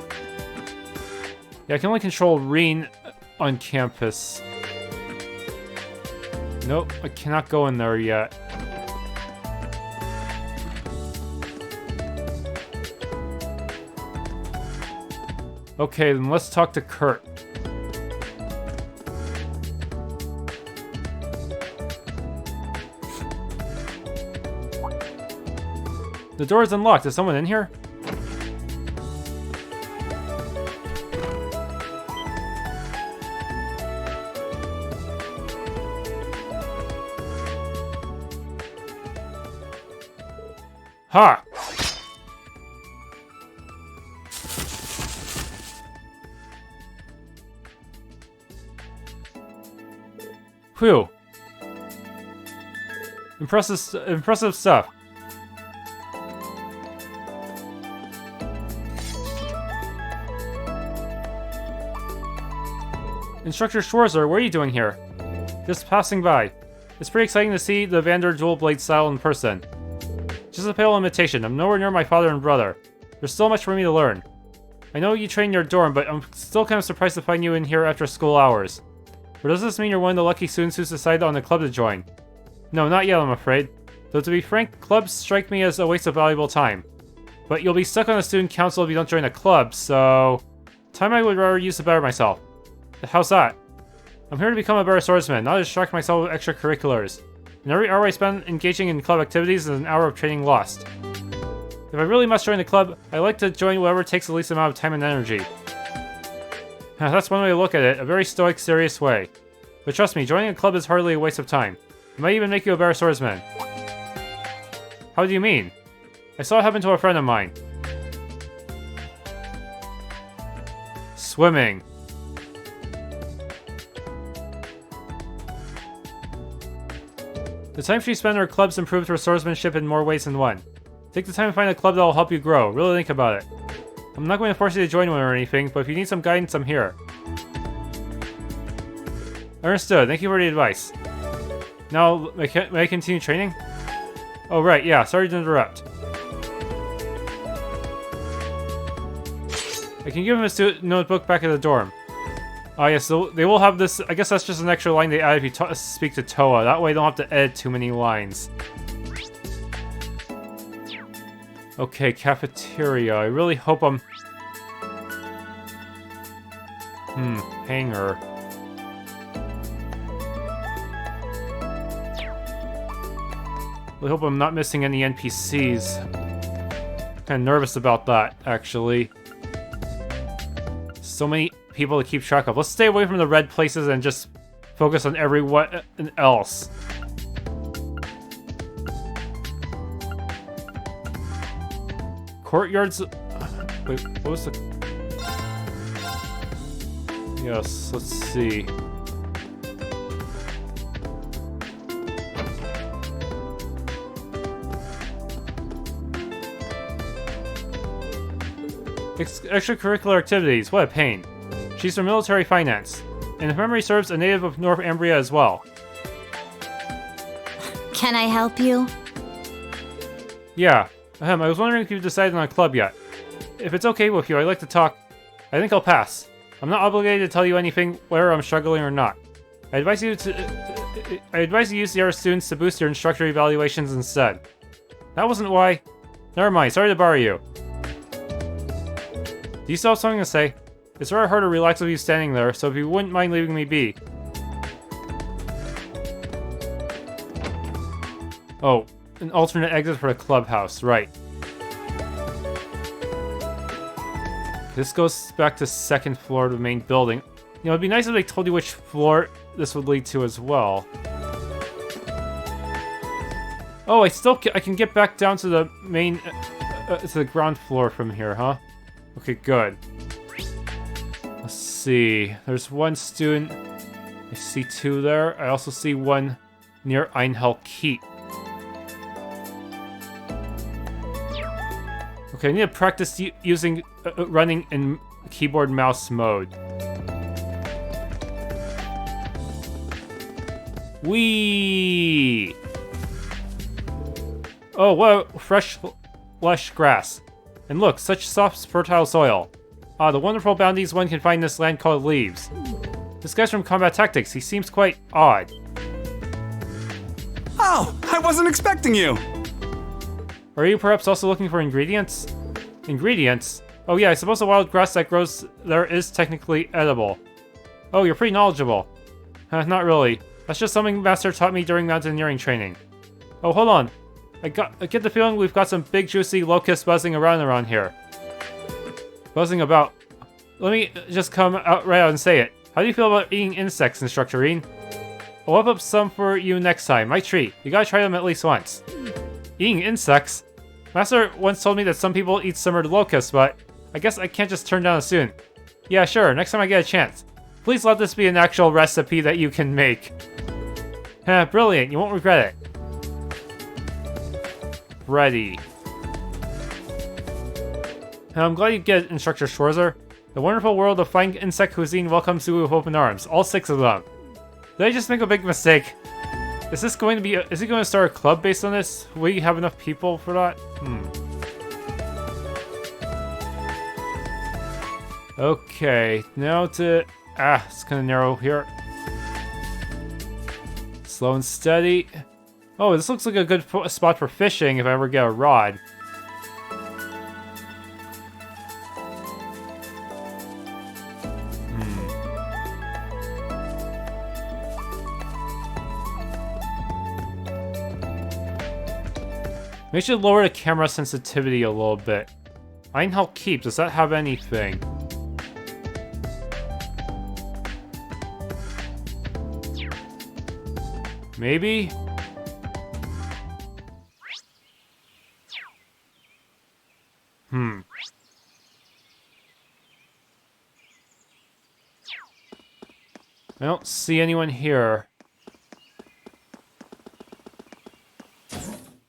[SPEAKER 1] Yeah, I can only control Rean on campus. Nope, I cannot go in there yet. Okay, then let's talk to Kurt. The door is unlocked. Is someone in here? Ha! Whew. Impressive stuff. Instructor Schwarzer, what are you doing here? Just passing by. It's pretty exciting to see the Vander dual blade style in person. Just a pale imitation. I'm nowhere near my father and brother. There's still much for me to learn. I know you train in your dorm, but I'm still kind of surprised to find you in here after school hours. But does this mean you're one of the lucky students who's decided on a club to join? No, not yet, I'm afraid. Though to be frank, clubs strike me as a waste of valuable time. But you'll be stuck on a student council if you don't join a club, so... time I would rather use to better myself. How's that? I'm here to become a better swordsman, not to distract myself with extracurriculars. And every hour I spend engaging in club activities is an hour of training lost. If I really must join the club, I like to join whatever takes the least amount of time and energy. That's one way to look at it, a very stoic, serious way. But trust me, joining a club is hardly a waste of time. It might even make you a better swordsman. How do you mean? I saw it happen to a friend of mine. Swimming. The time she spent in her clubs improved her swordsmanship in more ways than one. Take the time to find a club that will help you grow. Really think about it. I'm not going to force you to join one or anything, but if you need some guidance, I'm here. Understood. Thank you for the advice. Now, may I continue training? Oh, right. Yeah. Sorry to interrupt. I can give him his notebook back at the dorm. Oh, yes. So they will have this. I guess that's just an extra line they add if you speak to Toa. That way, you don't have to edit too many lines. Okay, cafeteria. I really hope I'm... hangar. I hope I'm not missing any NPCs. Kind of nervous about that, actually. So many people to keep track of. Let's stay away from the red places and just focus on everyone else. Courtyards... Wait, what was the... Yes, let's see. Extracurricular activities, what a pain. She's from military finance. And if memory serves, a native of North Ambria as well.
[SPEAKER 4] Can I help you?
[SPEAKER 1] Yeah. I was wondering if you've decided on a club yet. If it's okay with you, I'd like to talk. I think I'll pass. I'm not obligated to tell you anything, whether I'm struggling or not. I advise you to use the other students to boost your instructor evaluations instead. That wasn't why. Never mind, sorry to bother you. Do you still have something to say? It's rather hard to relax with you standing there, so if you wouldn't mind leaving me be. Oh, an alternate exit for the clubhouse, right. This goes back to second floor of the main building. You know, it'd be nice if they told you which floor this would lead to as well. Oh, I can get back down to the main, to the ground floor from here, huh? Okay, good. Let's see. There's one student. I see two there. I also see one near Einhell Keep. Okay, I need to practice using running in keyboard mouse mode. Whee! Oh, what fresh, lush grass. And look, such soft, fertile soil. Ah, the wonderful bounties one can find in this land called leaves. This guy's from Combat Tactics. He seems quite odd.
[SPEAKER 12] Oh, I wasn't expecting you!
[SPEAKER 1] Are you perhaps also looking for ingredients? Ingredients? Oh yeah, I suppose the wild grass that grows there is technically edible. Oh, you're pretty knowledgeable. Not really. That's just something Master taught me during mountaineering training. Oh, hold on. I get the feeling we've got some big juicy locusts buzzing around here. Buzzing about. Let me just come out right out and say it. How do you feel about eating insects, Instructor Rean? I'll whip up some for you next time. My treat. You gotta try them at least once. Eating insects? Master once told me that some people eat simmered locusts, but I guess I can't just turn down a student. Yeah, sure, next time I get a chance. Please let this be an actual recipe that you can make. Brilliant, you won't regret it. Ready. I'm glad you get it, Instructor Schwarzer. The wonderful world of fine insect cuisine welcomes you with open arms. All 6 of them. Did I just make a big mistake? Is this going to be is he going to start a club based on this? Will you have enough people for that? Okay, now to... it's kind of narrow here. Slow and steady. Oh, this looks like a good spot for fishing if I ever get a rod. Maybe I should lower the camera sensitivity a little bit. Einhell Keep, does that have anything? Maybe? I don't see anyone here.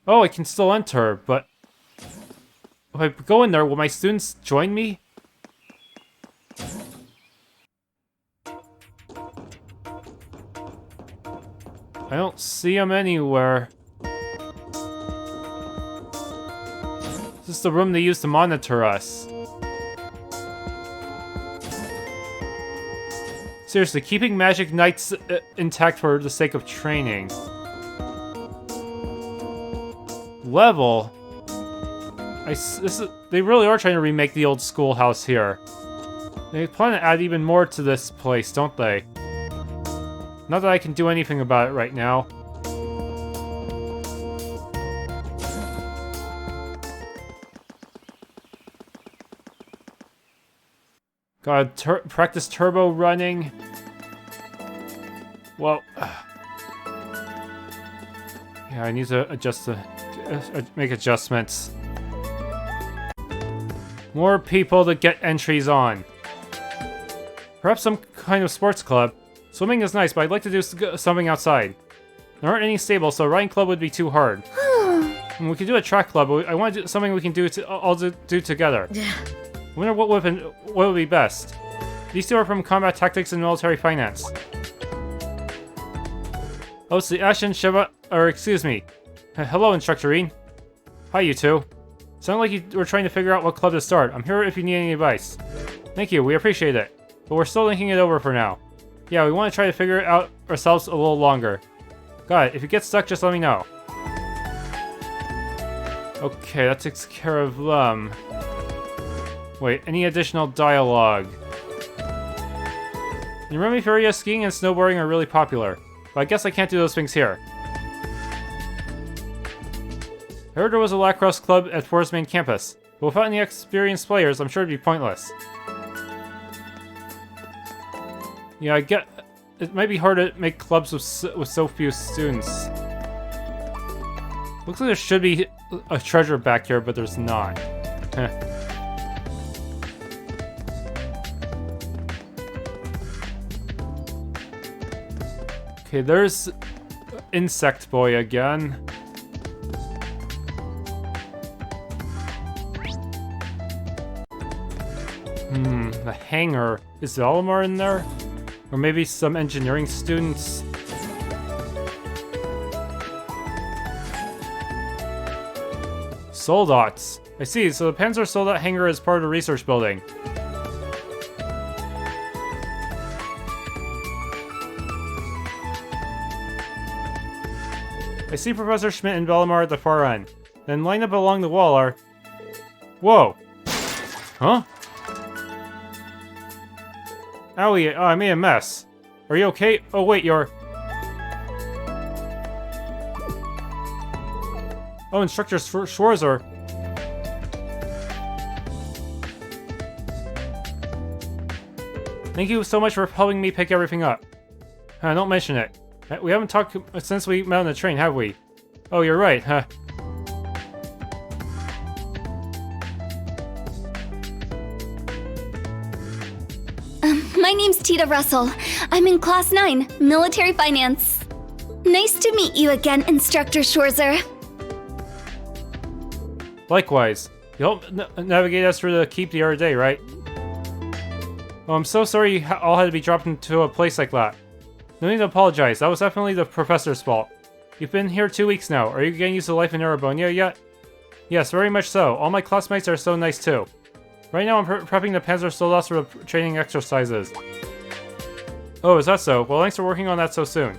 [SPEAKER 1] Oh, I can still enter, but... if I go in there, will my students join me? I don't see them anywhere. This is the room they use to monitor us. Seriously, keeping Magic Knights intact for the sake of training. Level? They really are trying to remake the old schoolhouse here. They plan to add even more to this place, don't they? Not that I can do anything about it right now. Gotta practice turbo running. Well... yeah, I need to make adjustments. More people to get entries on. Perhaps some kind of sports club. Swimming is nice, but I'd like to do something outside. There aren't any stables, so a riding club would be too hard. And we could do a track club, but I want to do something we can do all do together. I wonder what would be best. These 2 are from combat tactics and military finance. Oh, it's the Ashen Shiva, or excuse me. Hello, Instructor Rean. Hi, you 2. Sound like you were trying to figure out what club to start. I'm here if you need any advice. Thank you, we appreciate it. But we're still thinking it over for now. Yeah, we want to try to figure it out ourselves a little longer. Got it. If you get stuck, just let me know. Okay, that takes care of them. Wait, any additional dialogue? In Remiferia, skiing and snowboarding are really popular. But I guess I can't do those things here. I heard there was a lacrosse club at Thor's main campus. But without any experienced players, I'm sure it'd be pointless. Yeah, I get... it might be hard to make clubs with so few students. Looks like there should be a treasure back here, but there's not. Okay, there's Insect Boy again. The hangar. Is Valimar in there? Or maybe some engineering students? Soldats. I see, so the Panzer Soldat hangar is part of the research building. I see Professor Schmidt and Valimar at the far end. Then line up along the wall are... Whoa! Huh? Owie, I made a mess. Are you okay? Oh wait, you're... Oh, Instructor Schwarzer. Thank you so much for helping me pick everything up. Don't mention it. We haven't talked since we met on the train, have we? Oh, you're right, huh?
[SPEAKER 4] My name's Tita Russell. I'm in Class 9, Military Finance. Nice to meet you again, Instructor Schwarzer.
[SPEAKER 1] Likewise. You helped navigate us through the keep the other day, right? Oh, I'm so sorry you all had to be dropped into a place like that. No need to apologize. That was definitely the professor's fault. You've been here 2 weeks now. Are you getting used to life in Erebonia yet? Yes, very much so. All my classmates are so nice too. Right now I'm prepping the Panzer Soldaten for the training exercises. Oh, is that so? Well, thanks for working on that so soon.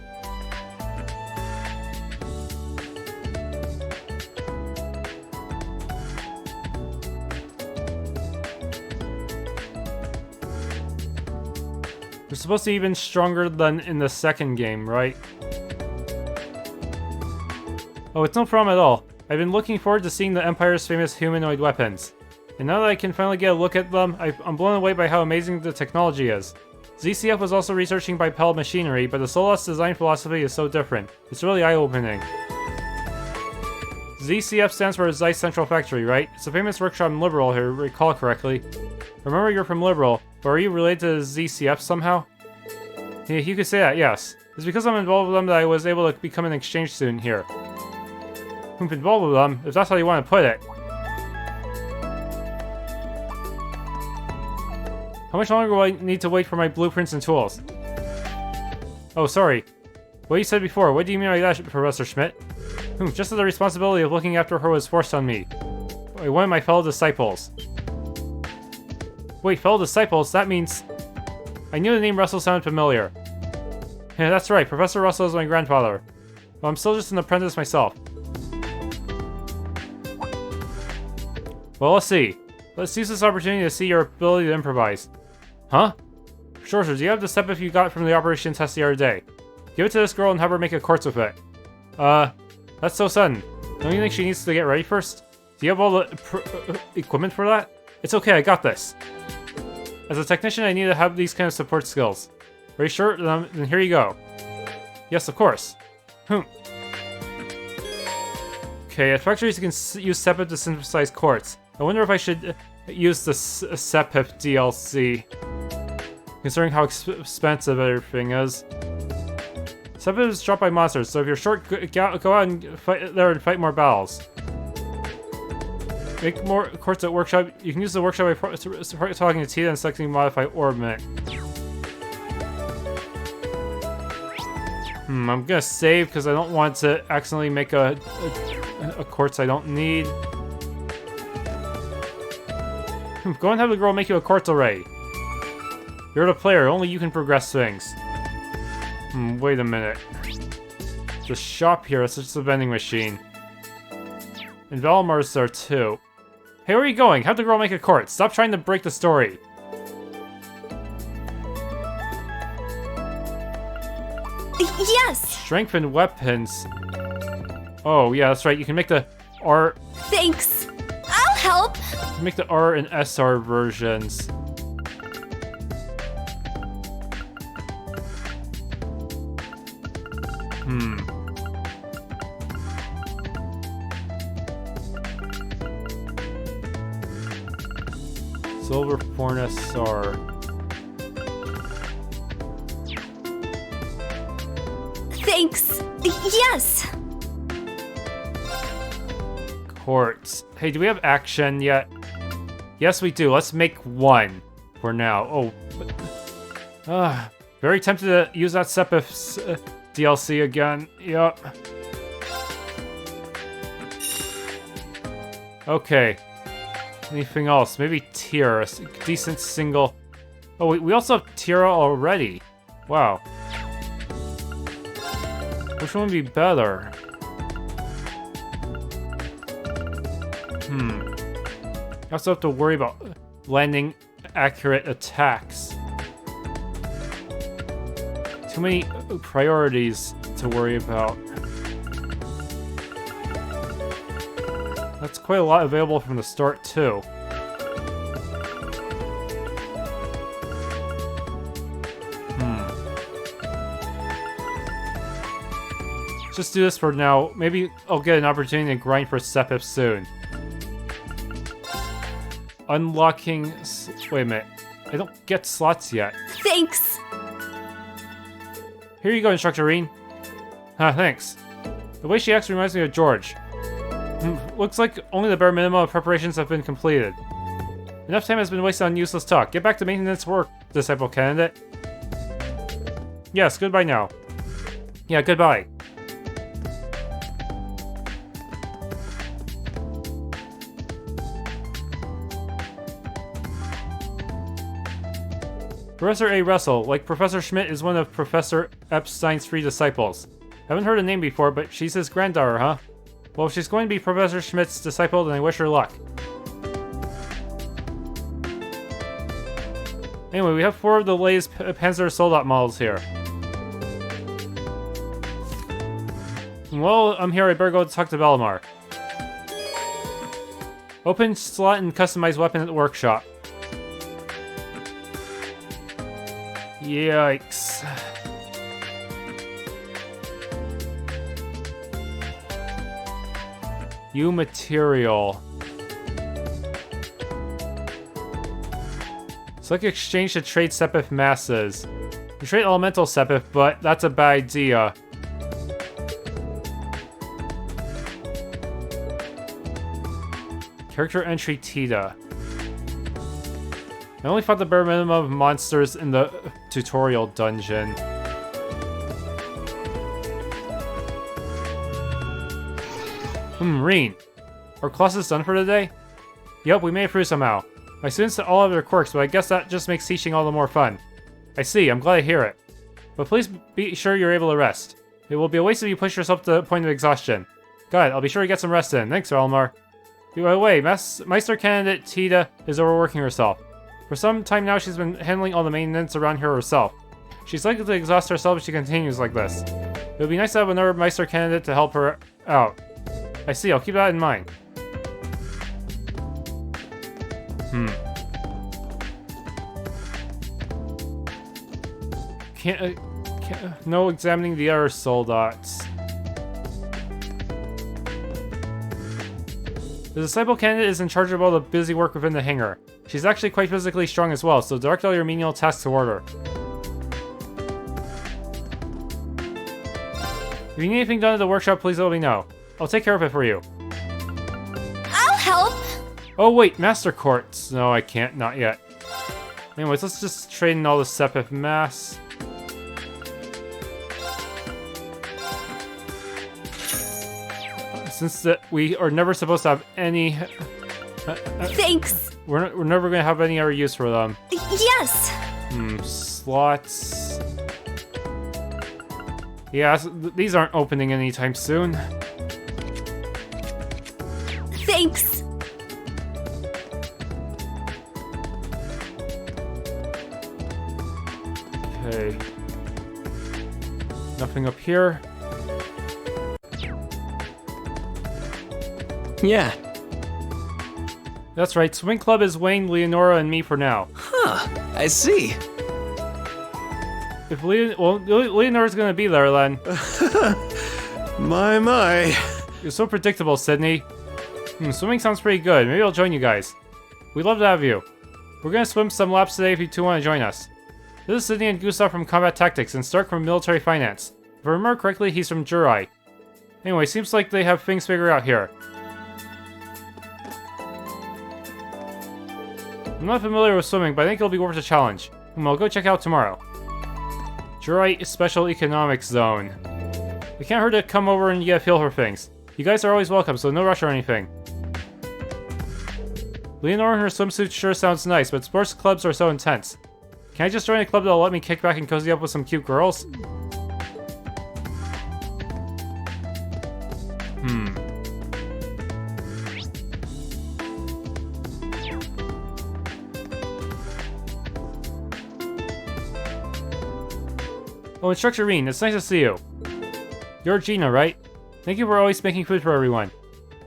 [SPEAKER 1] They're supposed to be even stronger than in the second game, right? Oh, it's no problem at all. I've been looking forward to seeing the Empire's famous humanoid weapons. And now that I can finally get a look at them, I'm blown away by how amazing the technology is. ZCF was also researching bipedal machinery, but the Soldat's design philosophy is so different. It's really eye-opening. ZCF stands for Zeiss Central Factory, right? It's a famous workshop in Liberal, if I recall correctly. Remember you're from Liberal, but are you related to ZCF somehow? Yeah, you could say that, yes. It's because I'm involved with them that I was able to become an exchange student here. I'm involved with them, if that's how you want to put it. How much longer will I need to wait for my blueprints and tools? Oh, sorry. What you said before, what do you mean by that, Professor Schmidt? Just as the responsibility of looking after her was forced on me. By one of my fellow disciples. Wait, fellow disciples? That means... I knew the name Russell sounded familiar. Yeah, that's right, Professor Russell is my grandfather. Well, I'm still just an apprentice myself. Well, let's see. Let's use this opportunity to see your ability to improvise. Huh? Sure, do you have the step if you got from the operation test the other day? Give it to this girl and have her make a quartz with it. That's so sudden. Don't you think she needs to get ready first? Do you have all the equipment for that? It's okay, I got this. As a technician, I need to have these kind of support skills. Are you sure? Then here you go. Yes, of course. Okay, at factories you can use SEPIP to synthesize quartz. I wonder if I should use the SEPIP DLC. Considering how expensive everything is. SEPIP is dropped by monsters, so if you're short, go out and fight there and fight more battles. Make more quartz at workshop. You can use the workshop by talking to Tita and selecting modify orbit. I'm gonna save because I don't want to accidentally make a quartz I don't need. Go and have the girl make you a quartz array. You're the player, only you can progress things. Wait a minute. The shop here is just a vending machine. And Valmar's there too. Hey, where are you going? Have the girl make a quartz. Stop trying to break the story.
[SPEAKER 4] Yes!
[SPEAKER 1] Strength and weapons. Oh, yeah, that's right. You can make the R...
[SPEAKER 4] Thanks. I'll help.
[SPEAKER 1] You can make the R and SR versions. Silver Fornus are...
[SPEAKER 4] Thanks. Yes.
[SPEAKER 1] Quartz. Hey, do we have action yet? Yes, we do. Let's make one for now. Oh. Very tempted to use that SEPIF DLC again. Yup. Okay. Anything else? Maybe Tira. A decent single... Oh, we also have Tira already. Wow. Which one would be better? I also have to worry about landing accurate attacks. Too many priorities to worry about. That's quite a lot available from the start, too. Just do this for now. Maybe I'll get an opportunity to grind for Sepif soon. Unlocking... Wait a minute. I don't get slots yet.
[SPEAKER 2] Thanks!
[SPEAKER 1] Here you go, Instructor Rean. Thanks. The way she acts reminds me of George. Looks like only the bare minimum of preparations have been completed. Enough time has been wasted on useless talk. Get back to maintenance work, Disciple Candidate. Yes, goodbye now. Yeah, goodbye. Professor A. Russell, like Professor Schmidt, is one of Professor Epstein's 3 disciples. Haven't heard the name before, but she's his granddaughter, huh? Well, if she's going to be Professor Schmidt's disciple, then I wish her luck. Anyway, we have 4 of the latest Panzer Soldat models here. Well, I'm here, I better go talk to Bellamar. Open slot and customize weapon at the workshop. Yikes. Eiyuu material. Select exchange to trade Sepif masses. You trade elemental Sepif, but that's a bad idea. Character entry Tita. I only fought the bare minimum of monsters in the tutorial dungeon. Rean. Our class is done for today? Yep, we made it through somehow. My students all have their quirks, but I guess that just makes teaching all the more fun. I see, I'm glad to hear it. But please be sure you're able to rest. It will be a waste if you push yourself to the point of exhaustion. Got it, I'll be sure to get some rest in. Thanks, Almar. By the way, Meister Candidate Tita is overworking herself. For some time now, she's been handling all the maintenance around here herself. She's likely to exhaust herself if she continues like this. It would be nice to have another Meister Candidate to help her out. I see, I'll keep that in mind. No examining the other soldats. The Disciple Candidate is in charge of all the busy work within the hangar. She's actually quite physically strong as well, so direct all your menial tasks toward her. If you need anything done at the workshop, please let me know. I'll take care of it for you.
[SPEAKER 10] I'll help!
[SPEAKER 1] Oh wait, Master Quartz. No, I can't, not yet. Anyways, let's just trade in all the Sepif mass. Since we are never supposed to have any...
[SPEAKER 2] Thanks!
[SPEAKER 1] We're never going to have any other use for them.
[SPEAKER 2] Yes!
[SPEAKER 1] Slots... Yeah, these aren't opening anytime soon.
[SPEAKER 2] Thanks!
[SPEAKER 1] Okay. Nothing up here.
[SPEAKER 3] Yeah.
[SPEAKER 1] That's right, Swing Club is Wayne, Leonora, and me for now.
[SPEAKER 3] Huh, I see.
[SPEAKER 1] If Leonora's gonna be there then.
[SPEAKER 5] My.
[SPEAKER 1] You're so predictable, Sydney. Swimming sounds pretty good. Maybe I'll join you guys. We'd love to have you. We're gonna swim some laps today if you two want to join us. This is Sydney and Gustav from Combat Tactics and Stark from Military Finance. If I remember correctly, he's from Jurai. Anyway, seems like they have things figured out here. I'm not familiar with swimming, but I think it'll be worth a challenge. I'll go check out tomorrow. Jurai Special Economics Zone. It can't hurt to come over and get a feel for things. You guys are always welcome, so no rush or anything. Leonora in her swimsuit sure sounds nice, but sports clubs are so intense. Can I just join a club that'll let me kick back and cozy up with some cute girls? Oh, Instructor Rean, it's nice to see you. You're Juna, right? Thank you for always making food for everyone.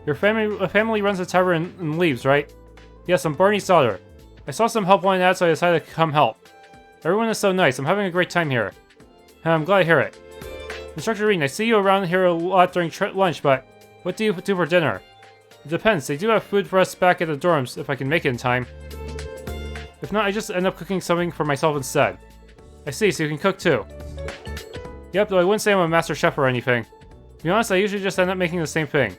[SPEAKER 1] Your family runs a tavern and leaves, right? Yes, I'm Barney's daughter. I saw some help wanted out, so I decided to come help. Everyone is so nice. I'm having a great time here. And I'm glad to hear it. Instructor Rean, I see you around here a lot during lunch, but what do you do for dinner? It depends. They do have food for us back at the dorms, if I can make it in time. If not, I just end up cooking something for myself instead. I see, so you can cook too. Yep, though I wouldn't say I'm a master chef or anything. To be honest, I usually just end up making the same thing.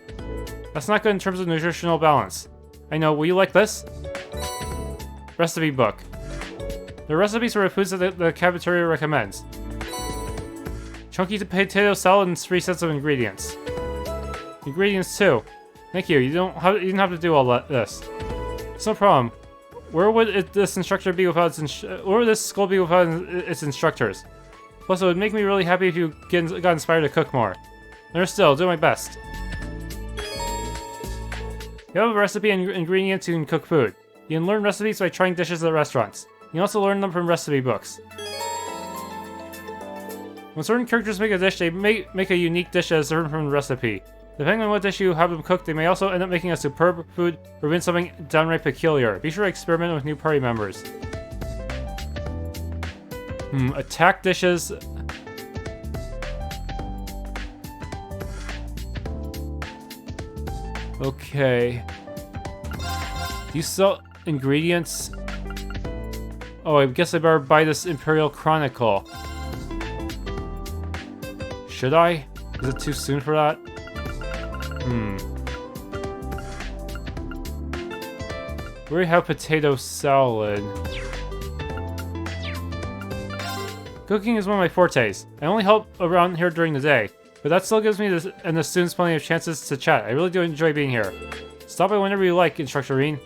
[SPEAKER 1] That's not good in terms of nutritional balance. I know, will you like this? Recipe book. The recipes for the foods that the cafeteria recommends. Chunky potato salad and 3 sets of ingredients. Ingredients too. Thank you. You didn't have to do all this. It's no problem. Where would this instructor be without where would this school be without its instructors? Plus, it would make me really happy if you got inspired to cook more. Understood. I'll do my best. You have a recipe and ingredients, you can cook food. You can learn recipes by trying dishes at restaurants. You can also learn them from recipe books. When certain characters make a dish, they may make a unique dish that is different from the recipe. Depending on what dish you have them cook, they may also end up making a superb food or even something downright peculiar. Be sure to experiment with new party members. Attack dishes. Okay. Do you sell ingredients? Oh, I guess I better buy this Imperial Chronicle. Should I? Is it too soon for that? We already have potato salad. Cooking is one of my fortes. I only help around here during the day, but that still gives me and the students plenty of chances to chat. I really do enjoy being here. Stop by whenever you like, Instructor Rean.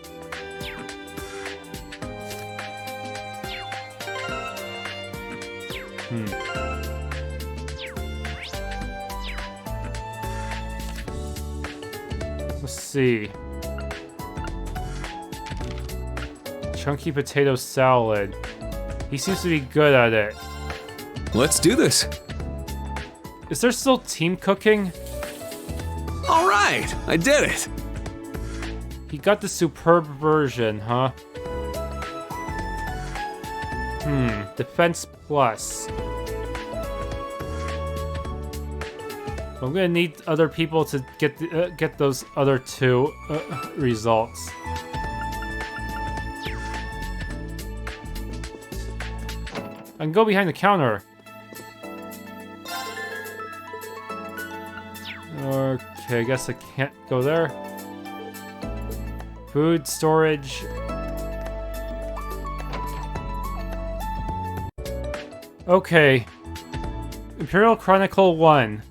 [SPEAKER 1] Let's see. Chunky potato salad. He seems to be good at it.
[SPEAKER 7] Let's do this.
[SPEAKER 1] Is there still team cooking?
[SPEAKER 7] All right, I did it.
[SPEAKER 1] He got the superb version, huh? Defense plus. I'm gonna need other people to get those other two results. I can go behind the counter. Okay, I guess I can't go there. Food storage. Okay. Imperial Chronicle 1.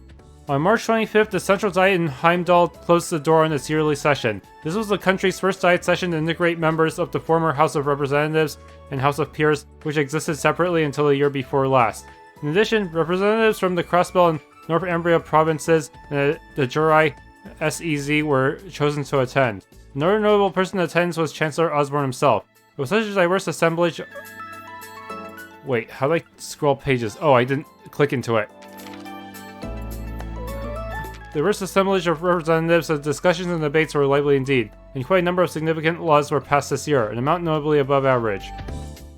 [SPEAKER 1] On March 25th, the Central Diet in Heimdall closed the door on its yearly session. This was the country's first Diet session to integrate members of the former House of Representatives and House of Peers, which existed separately until the year before last. In addition, representatives from the Crossbell and North Ambria provinces and the Jurai SEZ were chosen to attend. Another notable person in attendance was Chancellor Osborne himself. It was such a diverse assemblage. Wait, how do I scroll pages? Oh, I didn't click into it. The diverse assemblage of representatives, the discussions and debates were lively indeed, and quite a number of significant laws were passed this year, an amount notably above average.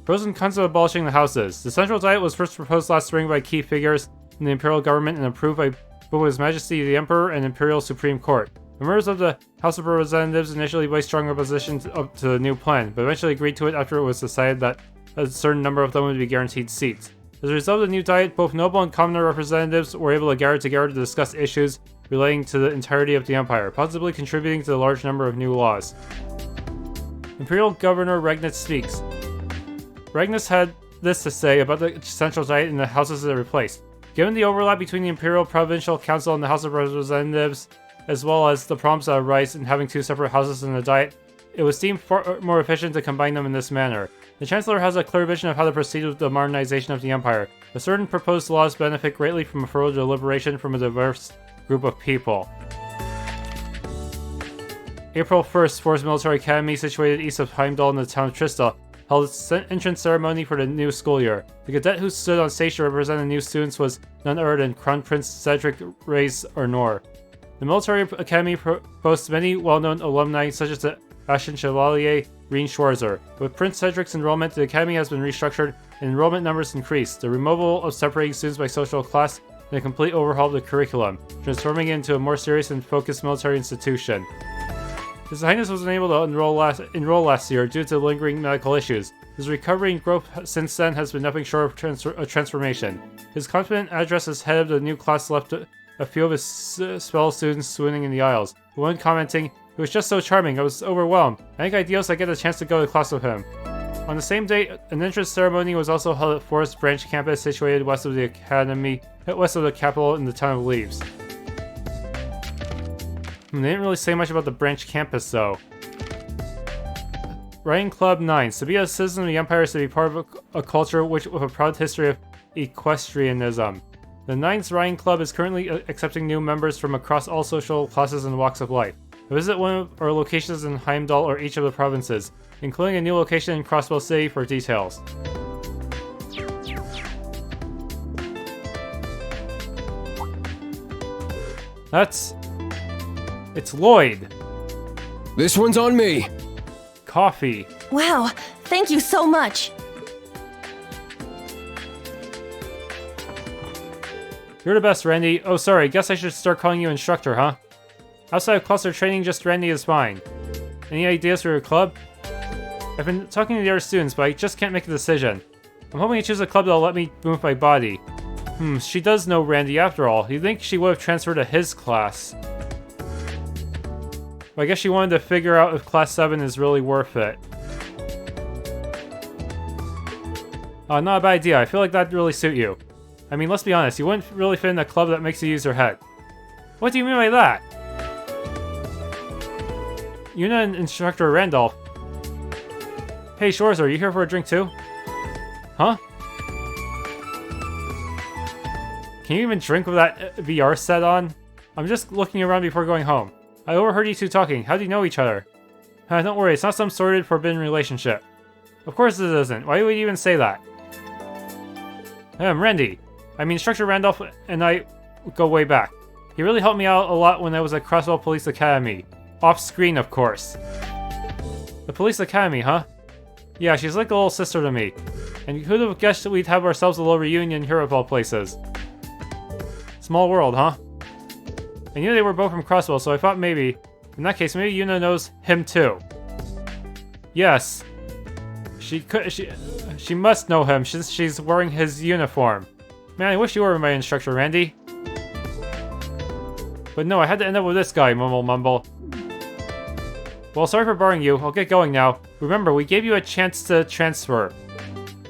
[SPEAKER 1] Pros and cons of abolishing the houses. The Central Diet was first proposed last spring by key figures in the Imperial government and approved by both His Majesty the Emperor and Imperial Supreme Court. Members of the House of Representatives initially voiced strong opposition to the new plan, but eventually agreed to it after it was decided that a certain number of them would be guaranteed seats. As a result of the new diet, both noble and commoner representatives were able to gather together to discuss issues relating to the entirety of the Empire, possibly contributing to the large number of new laws. Imperial Governor Regnitz speaks. Regnitz had this to say about the Central Diet and the houses it replaced. Given the overlap between the Imperial Provincial Council and the House of Representatives, as well as the problems that arise in having two separate houses in the Diet, it was deemed far more efficient to combine them in this manner. The Chancellor has a clear vision of how to proceed with the modernization of the Empire. The certain proposed laws benefit greatly from a thorough deliberation from a diverse group of people. April 1st, Force Military Academy, situated east of Heimdall in the town of Trista, held its entrance ceremony for the new school year. The cadet who stood on stage to represent the new students was none other than Crown Prince Cedric Reyes Arnor. The military academy boasts many well-known alumni such as the Ashen Chevalier Rean Schwarzer. With Prince Cedric's enrollment, the academy has been restructured and enrollment numbers increased. The removal of separating students by social class and a complete overhaul of the curriculum, transforming it into a more serious and focused military institution. His Highness was unable to enroll last year due to lingering medical issues. His recovery and growth since then has been nothing short of transformation. His confident address as head of the new class left a few of his fellow students swooning in the aisles. One commenting, "It was just so charming, I was overwhelmed. I think ideal I get a chance to go to class with him." On the same day, an entrance ceremony was also held at Forest Branch campus situated west of the academy, west of the capital in the town of Leaves. They didn't really say much about the branch campus though. Writing Club 9. To be a citizen of the Empire is to be part of a culture with a proud history of equestrianism. The 9's Writing Club is currently accepting new members from across all social classes and walks of life. Visit one of our locations in Heimdall or each of the provinces, including a new location in Crossbow City for details. It's Lloyd.
[SPEAKER 9] This one's on me.
[SPEAKER 1] Coffee.
[SPEAKER 2] Wow, thank you so much.
[SPEAKER 1] You're the best, Randy. Oh, sorry, guess I should start calling you instructor, huh? Outside of cluster training, just Randy is fine. Any ideas for your club? I've been talking to the other students, but I just can't make a decision. I'm hoping to choose a club that'll let me move my body. She does know Randy after all. You'd think she would have transferred to his class. But I guess she wanted to figure out if Class 7 is really worth it. Not a bad idea. I feel like that'd really suit you. I mean, let's be honest, you wouldn't really fit in a club that makes you use your head. What do you mean by that? Juna and Instructor Randolph. Hey, Shores, are you here for a drink too? Huh? Can you even drink with that VR set on? I'm just looking around before going home. I overheard you two talking. How do you know each other? Don't worry, it's not some sordid, forbidden relationship. Of course it isn't. Why would you even say that? Randy. I mean, Instructor Randolph and I go way back. He really helped me out a lot when I was at Crosswell Police Academy. Off screen, of course. The Police Academy, huh? Yeah, she's like a little sister to me. And who'd have guessed that we'd have ourselves a little reunion here of all places? Small world, huh? I knew they were both from Crosswell, so I thought maybe... In that case, maybe Juna knows him too. Yes. She must know him since she's wearing his uniform. Man, I wish you were my instructor, Randy. But no, I had to end up with this guy, mumble. Well, sorry for boring you. I'll get going now. Remember, we gave you a chance to transfer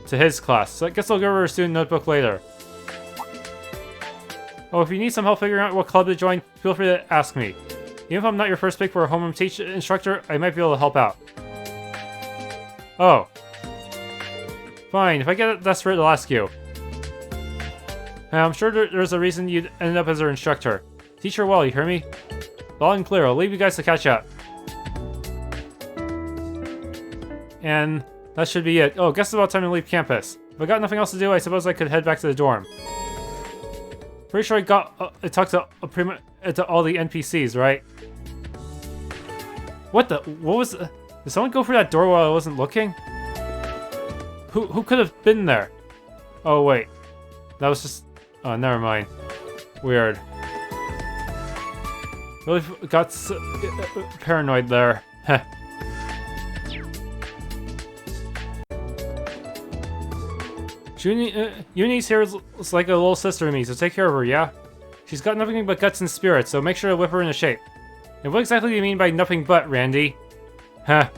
[SPEAKER 1] to his class, so I guess I'll give her a student notebook later. Oh, if you need some help figuring out what club to join, feel free to ask me. Even if I'm not your first pick for a homeroom instructor, I might be able to help out. Oh. Fine, if I get desperate, I'll ask you. I'm sure there's a reason you'd end up as her instructor. Teach her well, you hear me? Loud and clear, I'll leave you guys to catch up. And that should be it. Oh, guess it's about time to leave campus. If I got nothing else to do, I suppose I could head back to the dorm. Pretty sure I talked to all the NPCs, right? What was... Did someone go through that door while I wasn't looking? Who could have been there? Oh, wait. That was just... Oh, never mind. Weird. Really got paranoid there. Heh. Uni's here is like a little sister to me, so take care of her, yeah? She's got nothing but guts and spirit, so make sure to whip her into shape. And what exactly do you mean by nothing but, Randy? Huh.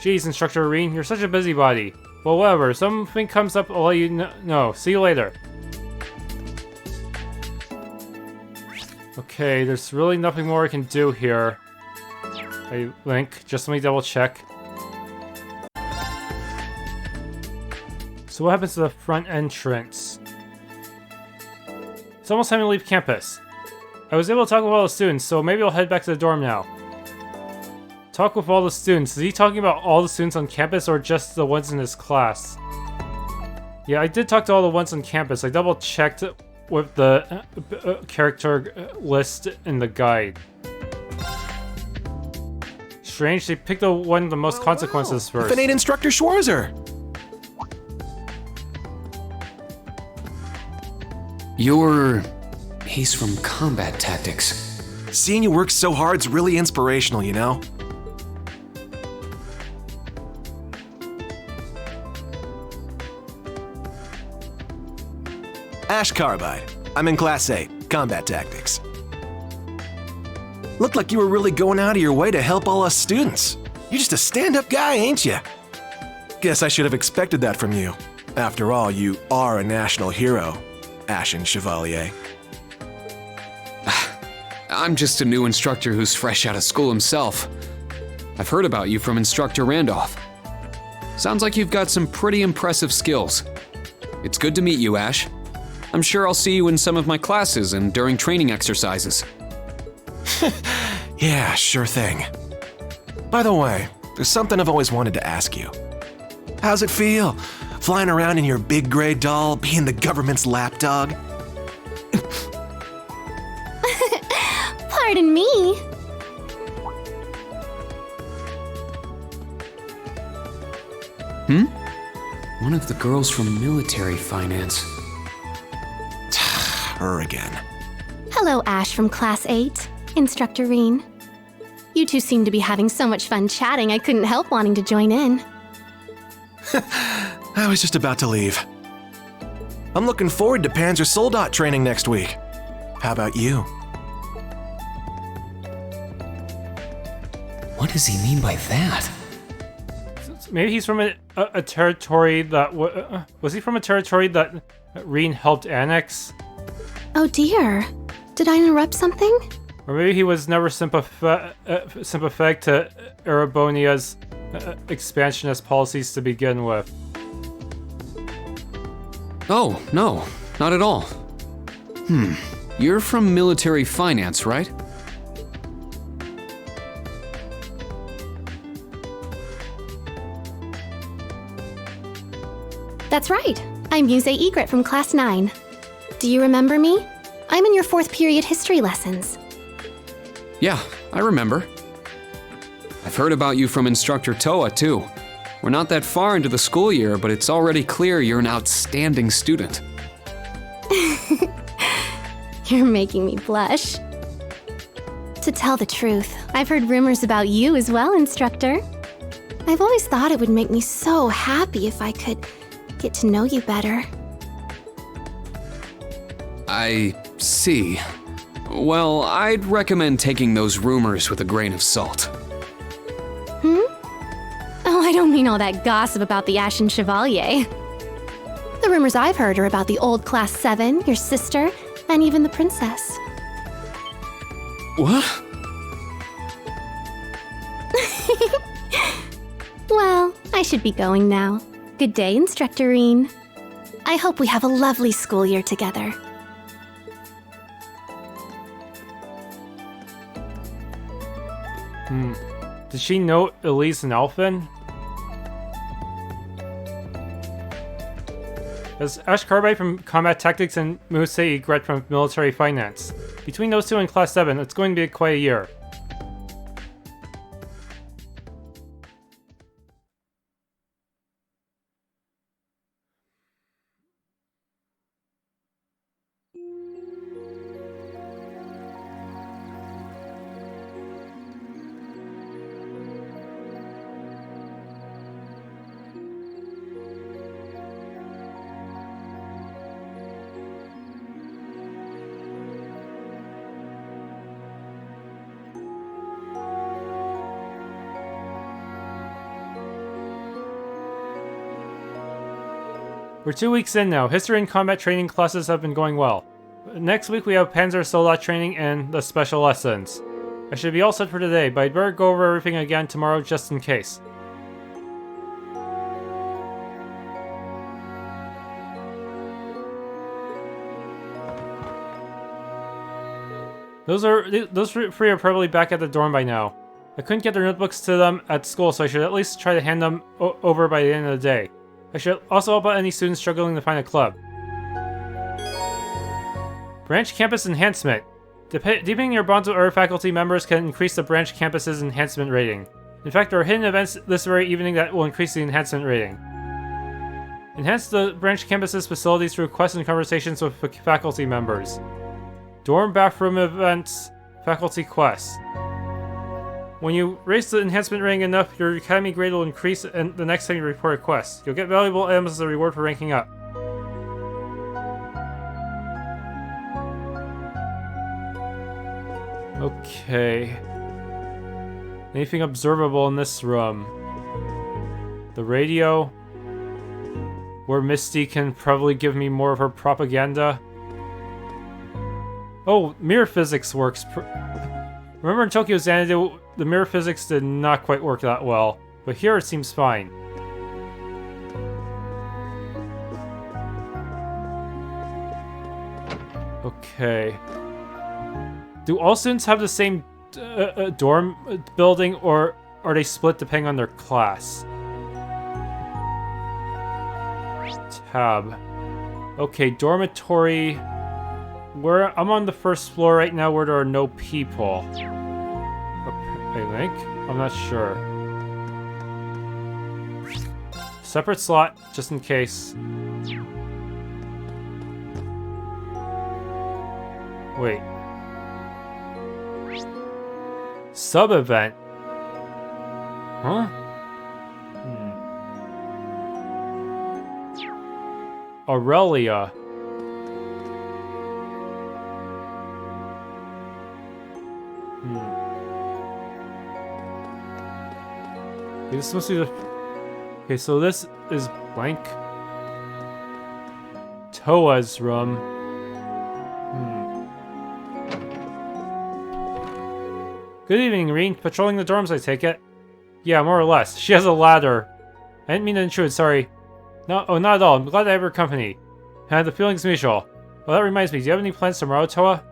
[SPEAKER 1] Jeez, Instructor Rean, you're such a busybody. Well, whatever. If something comes up, I'll let you know. See you later. Okay, there's really nothing more I can do here. I think. Just let me double check. So what happens to the front entrance? It's almost time to leave campus. I was able to talk with all the students, so maybe I'll head back to the dorm now. Talk with all the students. Is he talking about all the students on campus or just the ones in his class? Yeah, I did talk to all the ones on campus. I double-checked with the character list in the guide. Strange, they picked the one with the most consequences first.
[SPEAKER 5] If it ain't Instructor Schwarzer!
[SPEAKER 7] He's from combat tactics.
[SPEAKER 5] Seeing you work so hard's really inspirational, you know? Ash Carbide. I'm in Class 8, Combat Tactics. Looked like you were really going out of your way to help all us students. You're just a stand-up guy, ain't you? Guess I should have expected that from you. After all, you are a national hero, Ashen Chevalier.
[SPEAKER 7] I'm just a new instructor who's fresh out of school himself. I've heard about you from Instructor Randolph. Sounds like you've got some pretty impressive skills. It's good to meet you, Ash. I'm sure I'll see you in some of my classes and during training exercises.
[SPEAKER 5] Yeah, sure thing. By the way, there's something I've always wanted to ask you. How's it feel, flying around in your big gray doll, being the government's lapdog?
[SPEAKER 6] Pardon me.
[SPEAKER 7] One of the girls from military finance.
[SPEAKER 5] Her again.
[SPEAKER 6] Hello, Ash from Class 8, Instructor Rean. You two seem to be having so much fun chatting, I couldn't help wanting to join in.
[SPEAKER 5] I was just about to leave. I'm looking forward to Panzer Soldat training next week. How about you?
[SPEAKER 7] What does he mean by that?
[SPEAKER 1] Maybe he's from a territory that... was he from a territory that Rean helped annex?
[SPEAKER 6] Oh dear. Did I interrupt something?
[SPEAKER 1] Or maybe he was never sympathetic to Erebonia's expansionist policies to begin with.
[SPEAKER 7] Oh, no, not at all. You're from military finance, right?
[SPEAKER 6] That's right. I'm Musse Egret from Class 9. Do you remember me? I'm in your 4th period history lessons.
[SPEAKER 7] Yeah, I remember. I've heard about you from Instructor Toa, too. We're not that far into the school year, but it's already clear you're an outstanding student.
[SPEAKER 6] You're making me blush. To tell the truth, I've heard rumors about you as well, Instructor. I've always thought it would make me so happy if I could get to know you better.
[SPEAKER 7] I see. Well, I'd recommend taking those rumors with a grain of salt.
[SPEAKER 6] Oh, I don't mean all that gossip about the Ashen Chevalier. The rumors I've heard are about the old Class 7, your sister, and even the princess.
[SPEAKER 7] What?
[SPEAKER 6] Well, I should be going now. Good day, Instructor Rean. I hope we have a lovely school year together.
[SPEAKER 1] Did she know Elise and Alphen? There's Ash Carbide from Combat Tactics and Musse Egret from Military Finance. Between those two in Class 7, it's going to be quite a year. We're 2 weeks in now. History and combat training classes have been going well. Next week we have Panzer Soldat training and the special lessons. I should be all set for today, but I'd better go over everything again tomorrow just in case. Those three are probably back at the dorm by now. I couldn't get their notebooks to them at school, so I should at least try to hand them over by the end of the day. I should also help out any students struggling to find a club. Branch Campus Enhancement. Deepening your bonds with other faculty members can increase the branch campus's enhancement rating. In fact, there are hidden events this very evening that will increase the enhancement rating. Enhance the branch campus's facilities through quests and conversations with faculty members. Dorm bathroom events, faculty quests. When you raise the enhancement rating enough, your academy grade will increase and the next time you report a quest. You'll get valuable items as a reward for ranking up. Okay. Anything observable in this room? The radio, where Misty can probably give me more of her propaganda. Oh, mirror physics works. Remember in Tokyo Xanadu, the mirror physics did not quite work that well, but here it seems fine. Okay. Do all students have the same dorm building, or are they split depending on their class? Tab. Okay, dormitory. Where I'm on the first floor right now where there are no people. I think? I'm not sure. Separate slot, just in case. Wait. Sub-event? Huh? Aurelia. This must be the... Okay, so this is blank. Toa's room. Good evening, Rean. Patrolling the dorms, I take it? Yeah, more or less. She has a ladder. I didn't mean to intrude, sorry. No, oh, not at all. I'm glad I have your company. The feeling's mutual. Well, that reminds me, do you have any plans tomorrow, Toa?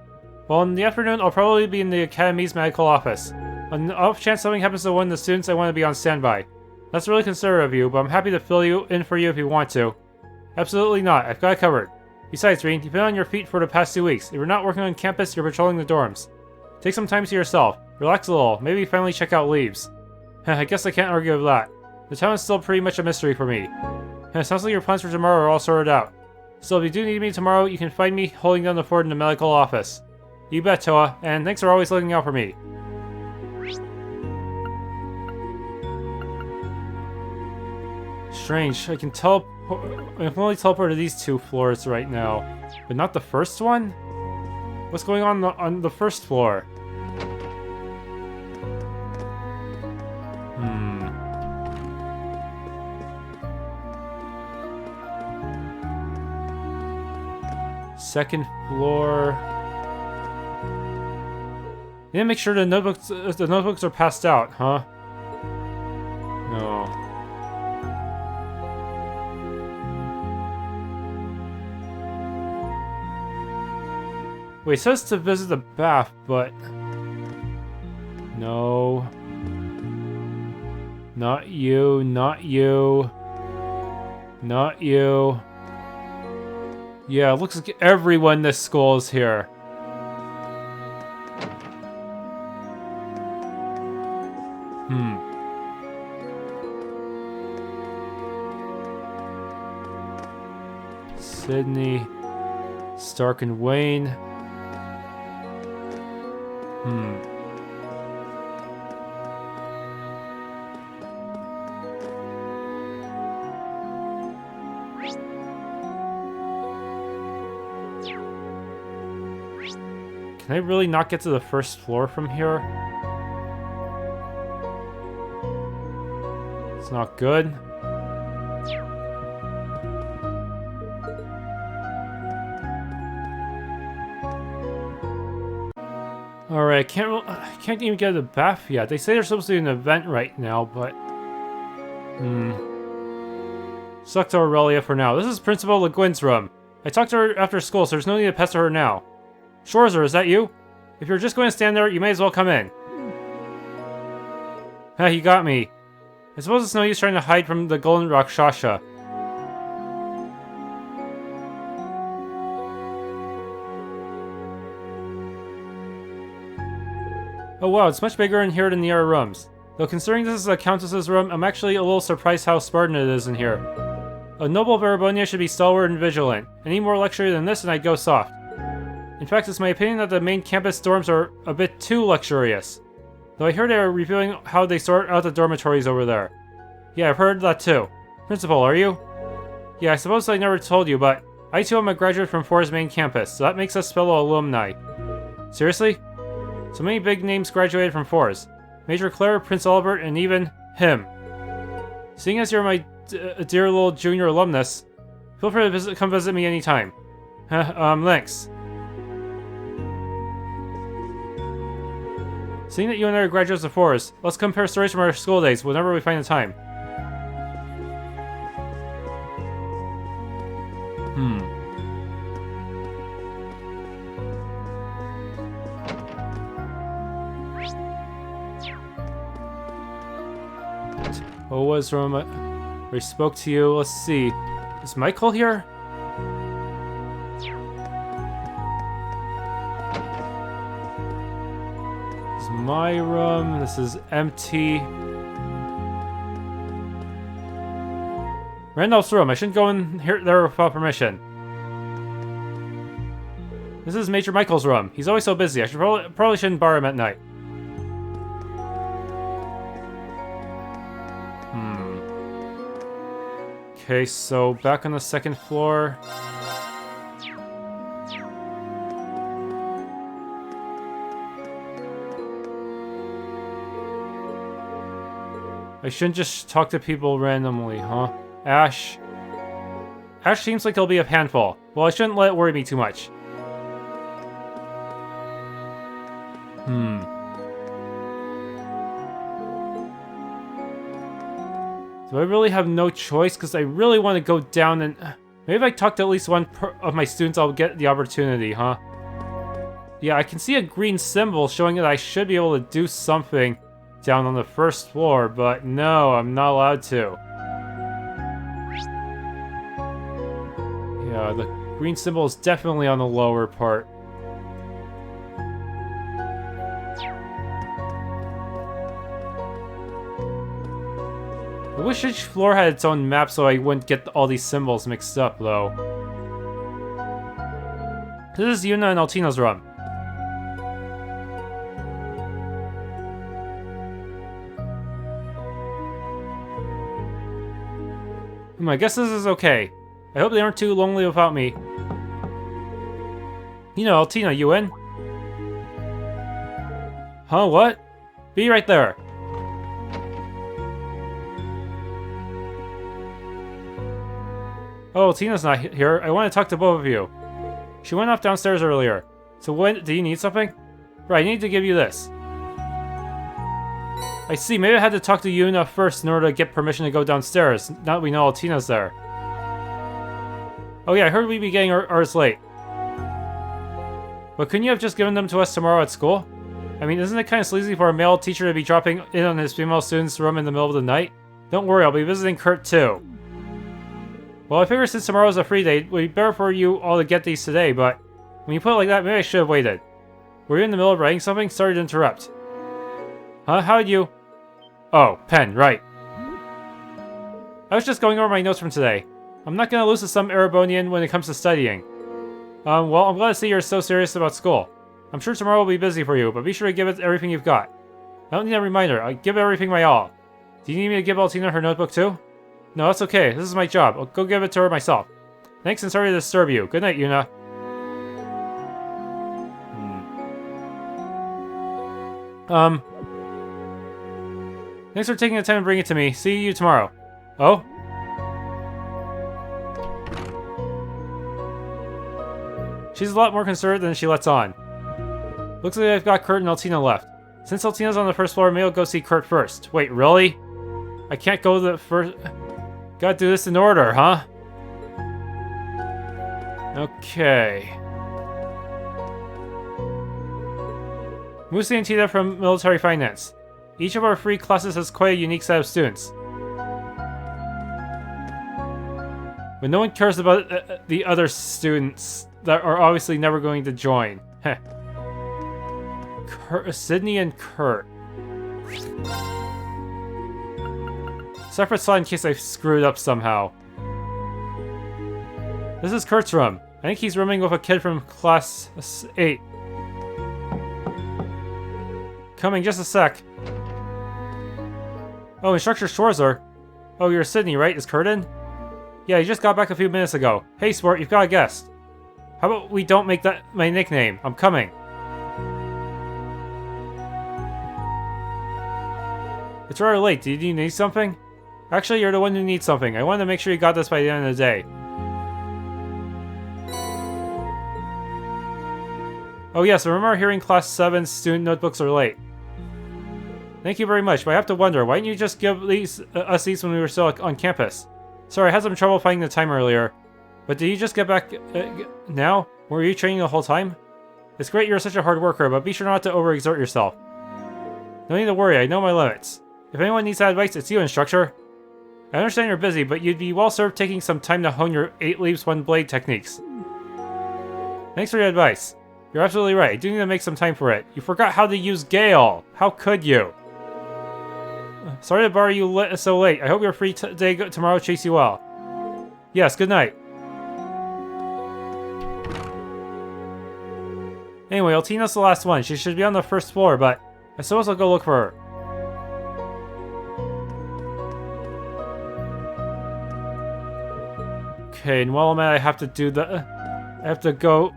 [SPEAKER 1] Well, in the afternoon, I'll probably be in the Academy's medical office. On the off chance something happens to one of the students, I want to be on standby. That's really considerate of you, but I'm happy to fill you in for you if you want to. Absolutely not. I've got it covered. Besides, Rean, you've been on your feet for the past 2 weeks. If you're not working on campus, you're patrolling the dorms. Take some time to yourself. Relax a little. Maybe finally check out Leaves. I guess I can't argue with that. The town is still pretty much a mystery for me. It sounds like your plans for tomorrow are all sorted out. So if you do need me tomorrow, you can find me holding down the fort in the medical office. You bet, Toa, and thanks for always looking out for me. Strange. I can only teleport to these 2 floors right now, but not the first one? What's going on the first floor? Second floor. Yeah, make sure the notebooks are passed out, huh? No. Wait, it says to visit the bath, but... No. Not you, not you. Not you. Yeah, it looks like everyone in this school is here. Sydney, Stark and Wayne. Can I really not get to the first floor from here? It's not good. Alright, I can't even get to the bath yet. They say there's supposed to be an event right now, but... Suck to Aurelia for now. This is Principal Le Guin's room. I talked to her after school, so there's no need to pester her now. Schwarzer, is that you? If you're just going to stand there, you may as well come in. Ha, you got me. I suppose it's no use trying to hide from the Golden Rakshasha. Oh wow, it's much bigger in here than the other rooms. Though considering this is a countess's room, I'm actually a little surprised how Spartan it is in here. A noble of Erebonia should be stalwart and vigilant. Any more luxury than this and I'd go soft. In fact, it's my opinion that the main campus dorms are a bit too luxurious. Though I heard they are reviewing how they sort out the dormitories over there. Yeah, I've heard that too. Principal, are you? Yeah, I suppose I never told you, but I too am a graduate from Thor's main campus, so that makes us fellow alumni. Seriously? So many big names graduated from Thor's. Major Claire, Prince Albert, and even him. Seeing as you're my dear little junior alumnus, feel free to come visit me anytime. Thanks. Seeing that you and I are graduates of Thor's, let's compare stories from our school days whenever we find the time. What was from we spoke to you? Let's see. Is Michael here? This is my room. This is empty. Randolph's room. I shouldn't go in here there without permission. This is Major Michael's room. He's always so busy. I should probably shouldn't borrow him at night. Okay, so back on the second floor. I shouldn't just talk to people randomly, huh? Ash. Ash seems like he'll be a handful. Well, I shouldn't let it worry me too much. Do I really have no choice? Because I really want to go down and... Maybe if I talk to at least one of my students, I'll get the opportunity, huh? Yeah, I can see a green symbol showing that I should be able to do something down on the first floor, but no, I'm not allowed to. Yeah, the green symbol is definitely on the lower part. I wish each floor had its own map so I wouldn't get all these symbols mixed up, though. This is Juna and Altina's room. I guess this is okay. I hope they aren't too lonely without me. You know, Altina, you in? Huh, what? Be right there. Oh, Tina's not here. I want to talk to both of you. She went off downstairs earlier. So do you need something? Right, I need to give you this. I see, maybe I had to talk to Yuna first in order to get permission to go downstairs, now that we know Altina's there. Oh yeah, I heard we'd be getting ours late. But couldn't you have just given them to us tomorrow at school? I mean, isn't it kind of sleazy for a male teacher to be dropping in on his female student's room in the middle of the night? Don't worry, I'll be visiting Kurt too. Well, I figure since tomorrow's a free day, it would be better for you all to get these today, but when you put it like that, maybe I should have waited. Were you in the middle of writing something? Sorry to interrupt. Huh? How'd you... Oh, pen, right. I was just going over my notes from today. I'm not gonna lose to some Erebonian when it comes to studying. Well, I'm glad to see you're so serious about school. I'm sure tomorrow will be busy for you, but be sure to give it everything you've got. I don't need a reminder. I give everything my all. Do you need me to give Altina her notebook too? No, that's okay. This is my job. I'll go give it to her myself. Thanks and sorry to disturb you. Good night, Yuna. Thanks for taking the time to bring it to me. See you tomorrow. Oh? She's a lot more concerned than she lets on. Looks like I've got Kurt and Altina left. Since Altina's on the first floor, maybe I'll go see Kurt first. Wait, really? I can't go to the first... Gotta do this in order, huh? Okay. Musse and Tita from Military Finance. Each of our three classes has quite a unique set of students. But no one cares about the other students that are obviously never going to join. Heh. Sydney and Kurt. Separate slot in case I screwed up somehow. This is Kurt's room. I think he's rooming with a kid from Class VII. Coming, just a sec. Oh, Instructor Schwarzer. Oh, you're Sydney, right? Is Kurt in? Yeah, he just got back a few minutes ago. Hey, Sport, you've got a guest. How about we don't make that my nickname? I'm coming. It's rather late. Did you need something? Actually, you're the one who needs something. I wanted to make sure you got this by the end of the day. Oh yes, I remember hearing Class 7 student notebooks are late. Thank you very much, but I have to wonder, why didn't you just give us these when we were still on campus? Sorry, I had some trouble finding the time earlier. But did you just get back now? Were you training the whole time? It's great you're such a hard worker, but be sure not to overexert yourself. No need to worry, I know my limits. If anyone needs that advice, it's you, Instructor. I understand you're busy, but you'd be well served taking some time to hone your 8 leaves 1 blade techniques. Thanks for your advice. You're absolutely right, I do need to make some time for it. You forgot how to use Gale! How could you? Sorry to bother you so late. I hope your free day tomorrow treats you well. Yes, good night. Anyway, Altina's the last one. She should be on the first floor, but I suppose I'll go look for her. Okay, and while I'm at it, I have to do the... I have to go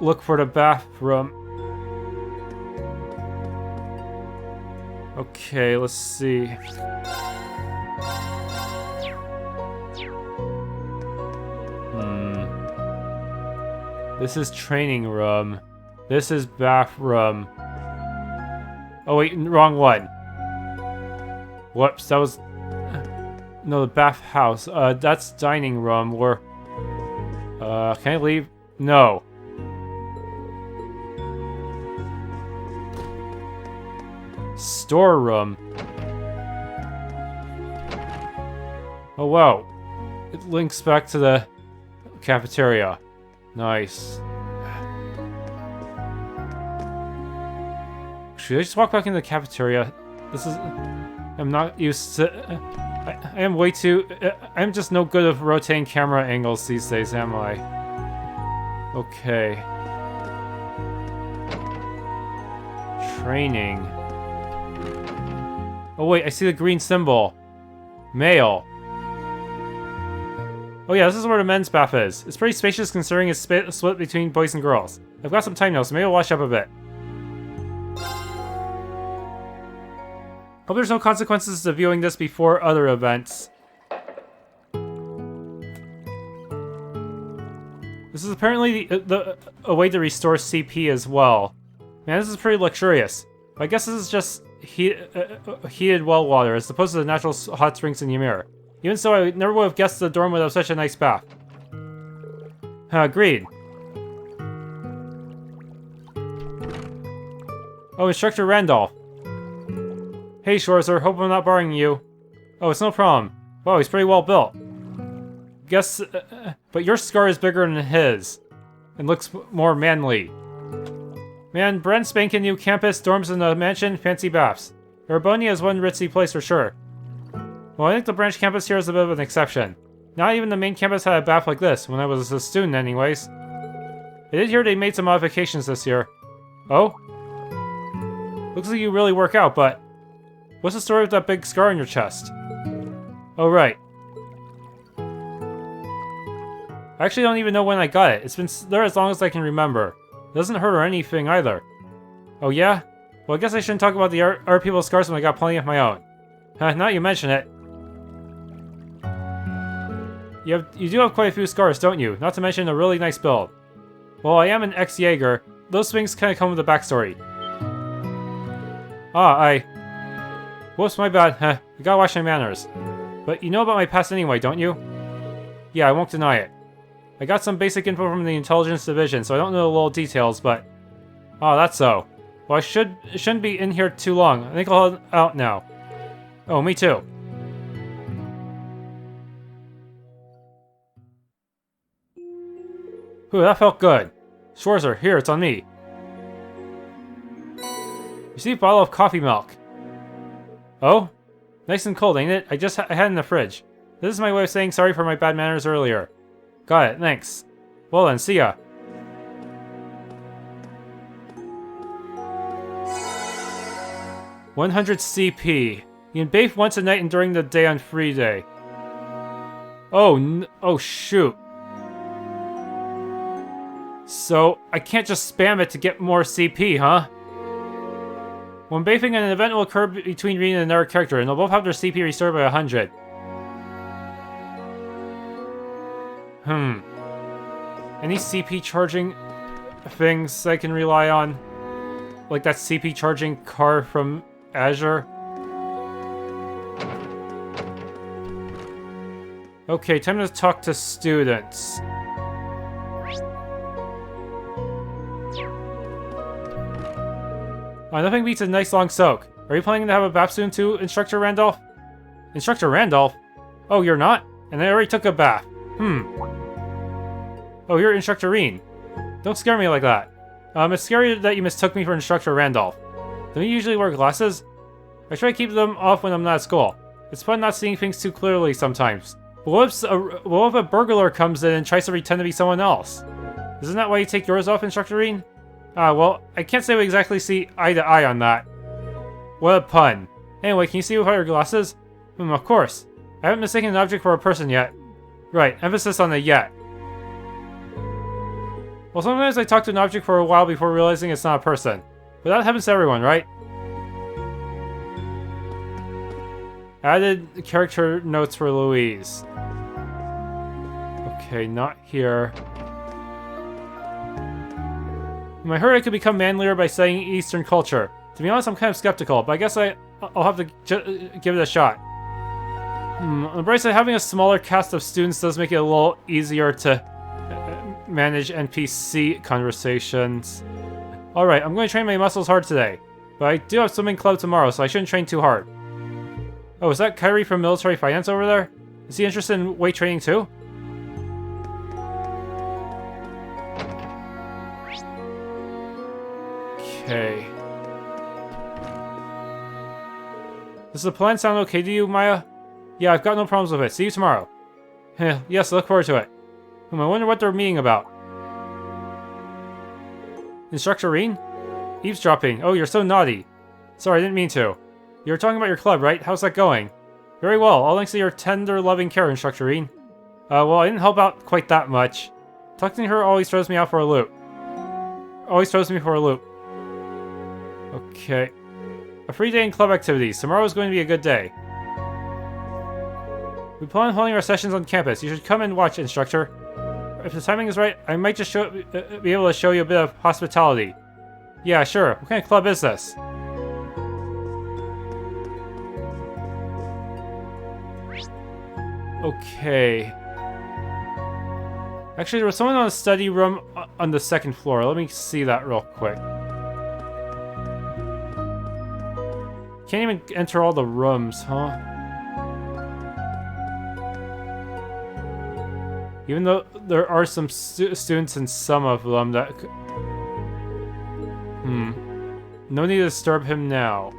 [SPEAKER 1] look for the bathroom. Okay, let's see. This is training room. This is bathroom. Oh wait, wrong one. Whoops, that was... No, the bathhouse. That's dining room. Or... can I leave? No. Storeroom. Oh wow. It links back to the cafeteria. Nice. Should I just walk back into the cafeteria? This is... I'm not used to... I am way too... I'm just no good at rotating camera angles these days, am I? Okay. Training. Oh wait, I see the green symbol. Male. Oh yeah, this is where the men's bath is. It's pretty spacious considering it's split between boys and girls. I've got some time now, so maybe I'll wash up a bit. Hope there's no consequences to viewing this before other events. This is apparently a way to restore CP as well. Man, this is pretty luxurious. But I guess this is just heated well water as opposed to the natural hot springs in Ymir. Even so, I never would have guessed the dorm would have such a nice bath. Agreed. Oh, Instructor Randolph. Hey, Schwarzer, hope I'm not bothering you. Oh, it's no problem. Wow, he's pretty well built. Guess, but your scar is bigger than his. And looks more manly. Man, brand spanking new campus, dorms in the mansion, fancy baths. Erebonia is one ritzy place for sure. Well, I think the branch campus here is a bit of an exception. Not even the main campus had a bath like this, when I was a student anyways. I did hear they made some modifications this year. Oh? Looks like you really work out, but... What's the story with that big scar on your chest? Oh, right. I actually don't even know when I got it. It's been there as long as I can remember. It doesn't hurt or anything either. Oh yeah? Well, I guess I shouldn't talk about the other people's scars when I got plenty of my own. Now you mention it. You do have quite a few scars, don't you? Not to mention a really nice build. Well, I am an ex-Jaeger. Those things kind of come with a backstory. Whoops, my bad. I gotta watch my manners. But you know about my past anyway, don't you? Yeah, I won't deny it. I got some basic info from the intelligence division, so I don't know the little details, but... Oh, that's so. Well, it shouldn't be in here too long. I think I'll head out now. Oh, me too. Ooh, that felt good. Schwarzer, here, it's on me. Received a bottle of coffee milk. Oh? Nice and cold, ain't it? I had it in the fridge. This is my way of saying sorry for my bad manners earlier. Got it, thanks. Well then, see ya. $100 CP. You can bathe once a night and during the day on free day. Oh shoot. So, I can't just spam it to get more CP, huh? When bathing, an event will occur between Rean and another character, and they'll both have their CP restored by 100. Any CP charging things I can rely on? Like that CP charging car from Azure? Okay, time to talk to students. Nothing beats a nice long soak. Are you planning to have a bath soon too, Instructor Randolph? Instructor Randolph? Oh, you're not? And I already took a bath. Oh, you're Instructor Rean. Don't scare me like that. It's scary that you mistook me for Instructor Randolph. Don't you usually wear glasses? I try to keep them off when I'm not at school. It's fun not seeing things too clearly sometimes. But what if a burglar comes in and tries to pretend to be someone else? Isn't that why you take yours off, Instructor Rean? Well, I can't say we exactly see eye to eye on that. What a pun. Anyway, can you see without your glasses? Of course. I haven't mistaken an object for a person yet. Right, emphasis on the yet. Well, sometimes I talk to an object for a while before realizing it's not a person. But that happens to everyone, right? Added character notes for Louise. Okay, not here. I heard I could become manlier by studying Eastern culture. To be honest, I'm kind of skeptical, but I guess I'll have to give it a shot. On the bright side, having a smaller cast of students does make it a little easier to manage NPC conversations. Alright, I'm going to train my muscles hard today. But I do have swimming club tomorrow, so I shouldn't train too hard. Oh, is that Kyrie from Military Finance over there? Is he interested in weight training too? Okay. Does the plan sound okay to you, Maya? Yeah, I've got no problems with it. See you tomorrow. Yes, look forward to it. I wonder what they're meeting about. Instructor Rean? Eavesdropping. Oh, you're so naughty. Sorry, I didn't mean to. You were talking about your club, right? How's that going? Very well, all thanks to your tender, loving care, Instructor Rean. Well, I didn't help out quite that much. Talking to her always throws me out for a loop. Always throws me for a loop. Okay. A free day in club activities. Tomorrow is going to be a good day. We plan on holding our sessions on campus. You should come and watch, Instructor. If the timing is right, I might just be able to show you a bit of hospitality. Yeah, sure. What kind of club is this? Okay. Actually, there was someone on the study room on the second floor. Let me see that real quick. Can't even enter all the rooms, huh? Even though there are some students in some of them that... No need to disturb him now.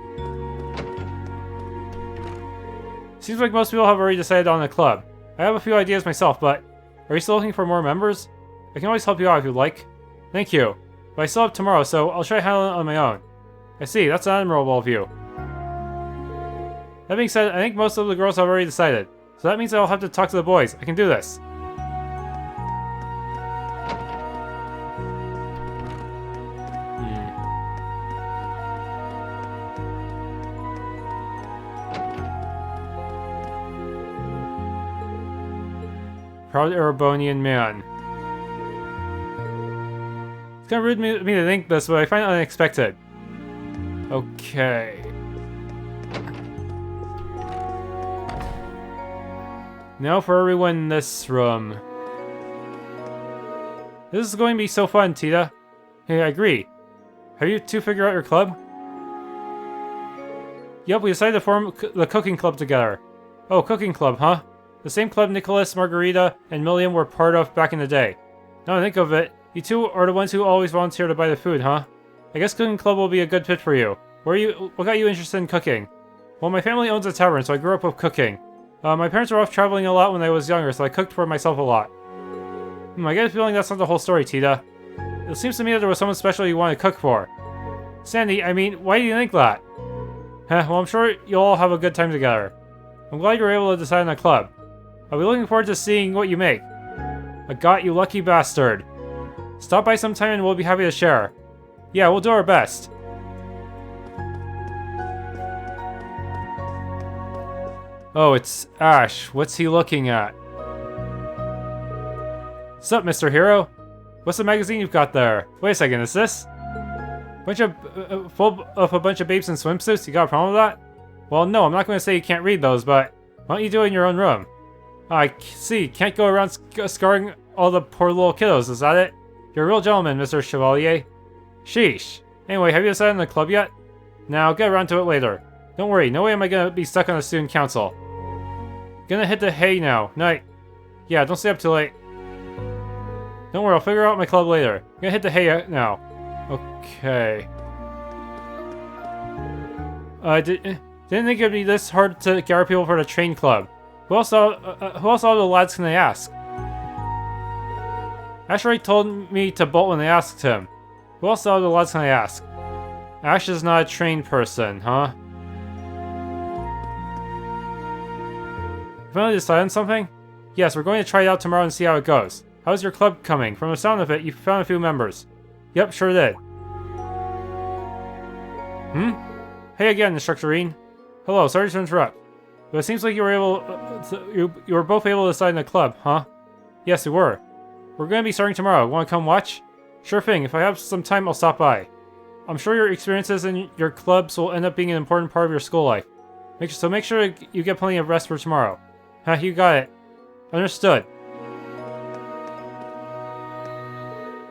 [SPEAKER 1] Seems like most people have already decided on a club. I have a few ideas myself, but... Are you still looking for more members? I can always help you out if you like. Thank you. But I still have tomorrow, so I'll try to handle it on my own. I see, that's an admirable view. That being said, I think most of the girls have already decided. So that means I'll have to talk to the boys. I can do this. Proud Erebonian man. It's kind of rude of me to think this, but I find it unexpected. Okay. Now for everyone in this room. This is going to be so fun, Tita. Hey, I agree. Have you two figured out your club? Yep, we decided to form the cooking club together. Oh, cooking club, huh? The same club Nicholas, Margarita, and Milliam were part of back in the day. Now I think of it, you two are the ones who always volunteer to buy the food, huh? I guess cooking club will be a good fit for you. What got you interested in cooking? Well, my family owns a tavern, so I grew up with cooking. My parents were off traveling a lot when I was younger, so I cooked for myself a lot. I get a feeling that's not the whole story, Tita. It seems to me that there was someone special you wanted to cook for. Sandy, I mean, why do you think that? Well, I'm sure you'll all have a good time together. I'm glad you were able to decide on a club. I'll be looking forward to seeing what you make. I got you, lucky bastard. Stop by sometime and we'll be happy to share. Yeah, we'll do our best. Oh, it's Ash. What's he looking at? Sup, Mr. Hero? What's the magazine you've got there? Wait a second, is this? Full of a bunch of babes in swimsuits? You got a problem with that? Well, no, I'm not going to say you can't read those, but why don't you do it in your own room? I see, can't go around scarring all the poor little kiddos, is that it? You're a real gentleman, Mr. Chevalier. Sheesh. Anyway, have you decided on the club yet? Now, I'll get around to it later. Don't worry, no way am I gonna be stuck on the student council. Gonna hit the hay now. Night. Yeah, don't stay up too late. Don't worry, I'll figure out my club later. Gonna hit the hay now. Okay. Didn't think it'd be this hard to gather people for the train club. Who else all the lads can I ask? Ash already told me to bolt when they asked him. Who else all the lads can I ask? Ash is not a trained person, huh? Finally decided on something? Yes, we're going to try it out tomorrow and see how it goes. How's your club coming? From the sound of it, you found a few members. Yep, sure did. Hey again, Instructor Rean. Hello, sorry to interrupt. But it seems like you were both able to decide in the club, huh? Yes, we were. We're going to be starting tomorrow. Want to come watch? Sure thing, if I have some time, I'll stop by. I'm sure your experiences in your clubs will end up being an important part of your school life. So make sure you get plenty of rest for tomorrow. You got it. Understood.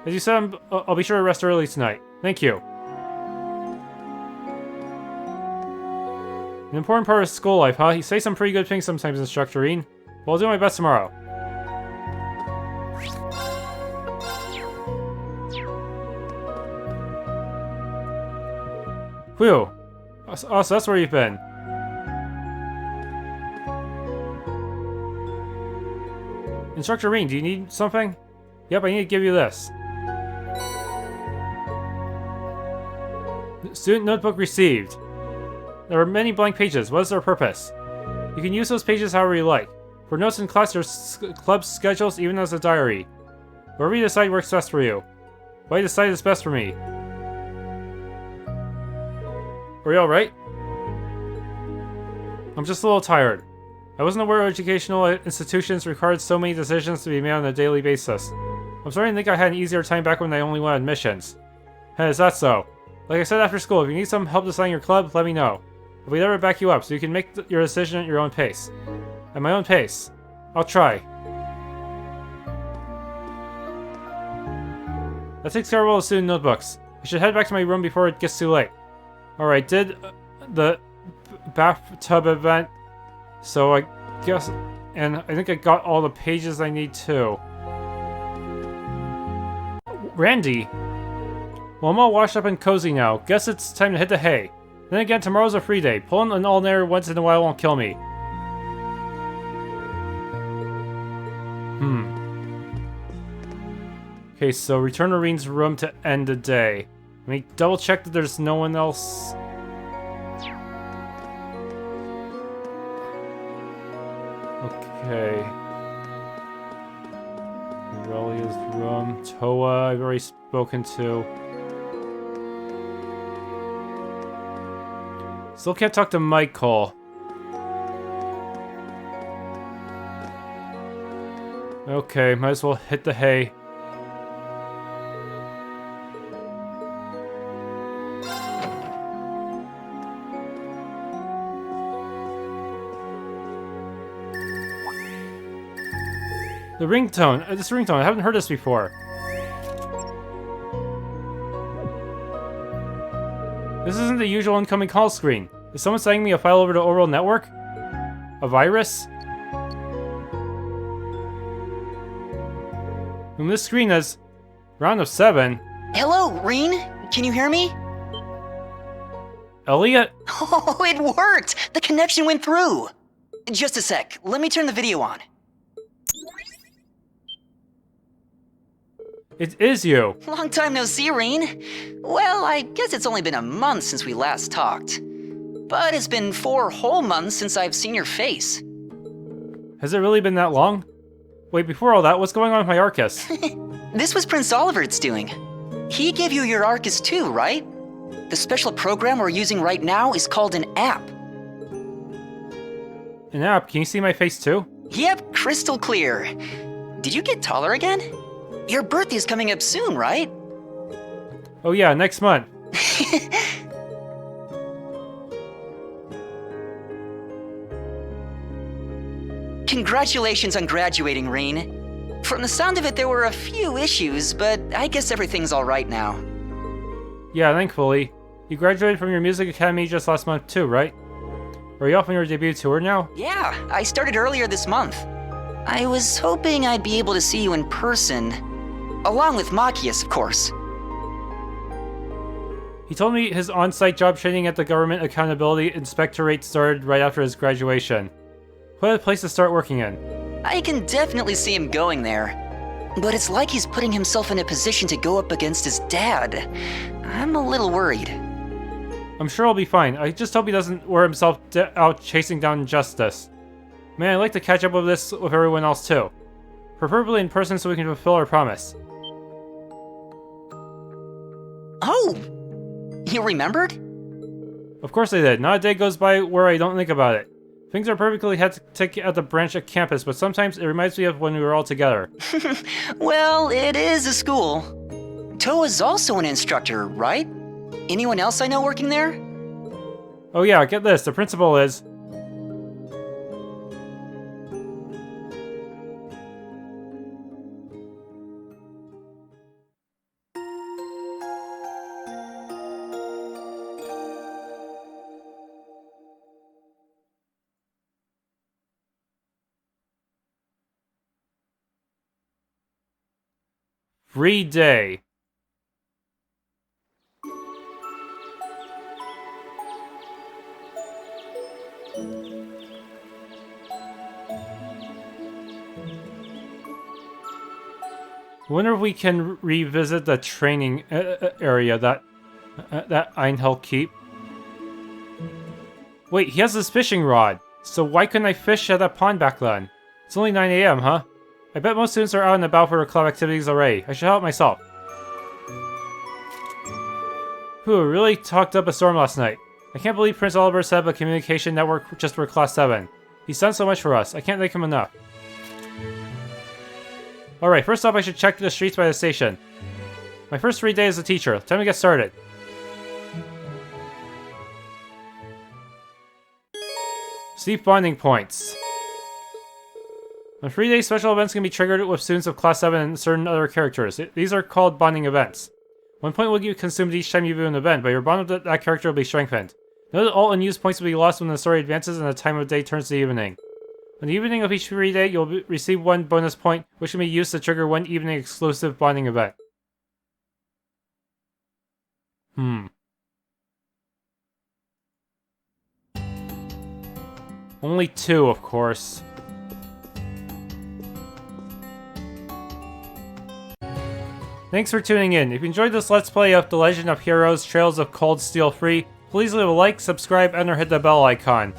[SPEAKER 1] As you said, I'll be sure to rest early tonight. Thank you. An important part of school life, huh? You say some pretty good things sometimes, Instructor Rean. Well, I'll do my best tomorrow. Whew. Oh, so that's where you've been. Instructor Rean, do you need something? Yep, I need to give you this. Student notebook received. There are many blank pages. What is their purpose? You can use those pages however you like. For notes in class, your club schedules, even as a diary. Whatever you decide works best for you. What I decide is best for me. Are you alright? I'm just a little tired. I wasn't aware educational institutions required so many decisions to be made on a daily basis. I'm starting to think I had an easier time back when I only wanted missions. Hey, is that so? Like I said after school, if you need some help deciding your club, let me know. I'll be there to back you up so you can make your decision at your own pace. At my own pace. I'll try. That takes care of all the student notebooks. I should head back to my room before it gets too late. Alright, did the bathtub event, so I guess, and I think I got all the pages I need too. Randy? Well, I'm all washed up and cozy now. Guess it's time to hit the hay. Then again, tomorrow's a free day. Pulling an all-nighter once in a while won't kill me. Okay, so return to Rean's room to end the day. Let me double check that there's no one else. Okay. Aurelia's room. Toa, I've already spoken to. Still can't talk to Michael. Okay, might as well hit the hay. The ringtone. This ringtone. I haven't heard this before. This isn't the usual incoming call screen. Is someone sending me a file over to Oral Network? A virus? And this screen has round of 7.
[SPEAKER 13] Hello, Rean. Can you hear me?
[SPEAKER 1] Elliot?
[SPEAKER 13] Oh, it worked! The connection went through! Just a sec, let me turn the video on.
[SPEAKER 1] It is you.
[SPEAKER 13] Long time no see, Rean. Well, I guess it's only been a month since we last talked. But it's been 4 whole months since I've seen your face.
[SPEAKER 1] Has it really been that long? Wait, before all that, what's going on with my Arcus?
[SPEAKER 13] This was Prince Oliver's doing. He gave you your Arcus too, right? The special program we're using right now is called an app.
[SPEAKER 1] An app? Can you see my face too?
[SPEAKER 13] Yep, crystal clear. Did you get taller again? Your birthday's coming up soon, right?
[SPEAKER 1] Oh yeah, next month.
[SPEAKER 13] Congratulations on graduating, Rean. From the sound of it, there were a few issues, but I guess everything's alright now.
[SPEAKER 1] Yeah, thankfully. You graduated from your music academy just last month too, right? Are you off on your debut tour now?
[SPEAKER 13] Yeah, I started earlier this month. I was hoping I'd be able to see you in person. Along with Machias, of course.
[SPEAKER 1] He told me his on-site job training at the Government Accountability Inspectorate started right after his graduation. What a place to start working in.
[SPEAKER 13] I can definitely see him going there. But it's like he's putting himself in a position to go up against his dad. I'm a little worried.
[SPEAKER 1] I'm sure I'll be fine. I just hope he doesn't wear himself out chasing down injustice. Man, I'd like to catch up with this with everyone else too. Preferably in person so we can fulfill our promise.
[SPEAKER 13] Oh! You remembered?
[SPEAKER 1] Of course I did. Not a day goes by where I don't think about it. Things are perfectly hectic at the branch at campus, but sometimes it reminds me of when we were all together.
[SPEAKER 13] Well, it is a school. Toa's also an instructor, right? Anyone else I know working there?
[SPEAKER 1] Oh yeah, get this. The principal is... Free day. I wonder if we can revisit the training area that Einhell keep. Wait, he has this fishing rod. So why couldn't I fish at that pond back then? It's only 9 AM, huh? I bet most students are out and about for their club activities already. I should help myself. Whew, really talked up a storm last night. I can't believe Prince Oliver set up a communication network just for Class 7. He's done so much for us. I can't thank him enough. Alright, first off I should check the streets by the station. My first free day as a teacher. Time to get started. Steep bonding points. On free days, special events can be triggered with students of Class 7 and certain other characters. These are called bonding events. 1 point will get consumed each time you view an event, but your bond with that character will be strengthened. Note that all unused points will be lost when the story advances and the time of day turns to evening. On the evening of each free day, you'll receive 1 bonus point, which can be used to trigger 1 evening exclusive bonding event. Only 2, of course. Thanks for tuning in. If you enjoyed this Let's Play of The Legend of Heroes Trails of Cold Steel Free, please leave a like, subscribe, and or hit the bell icon.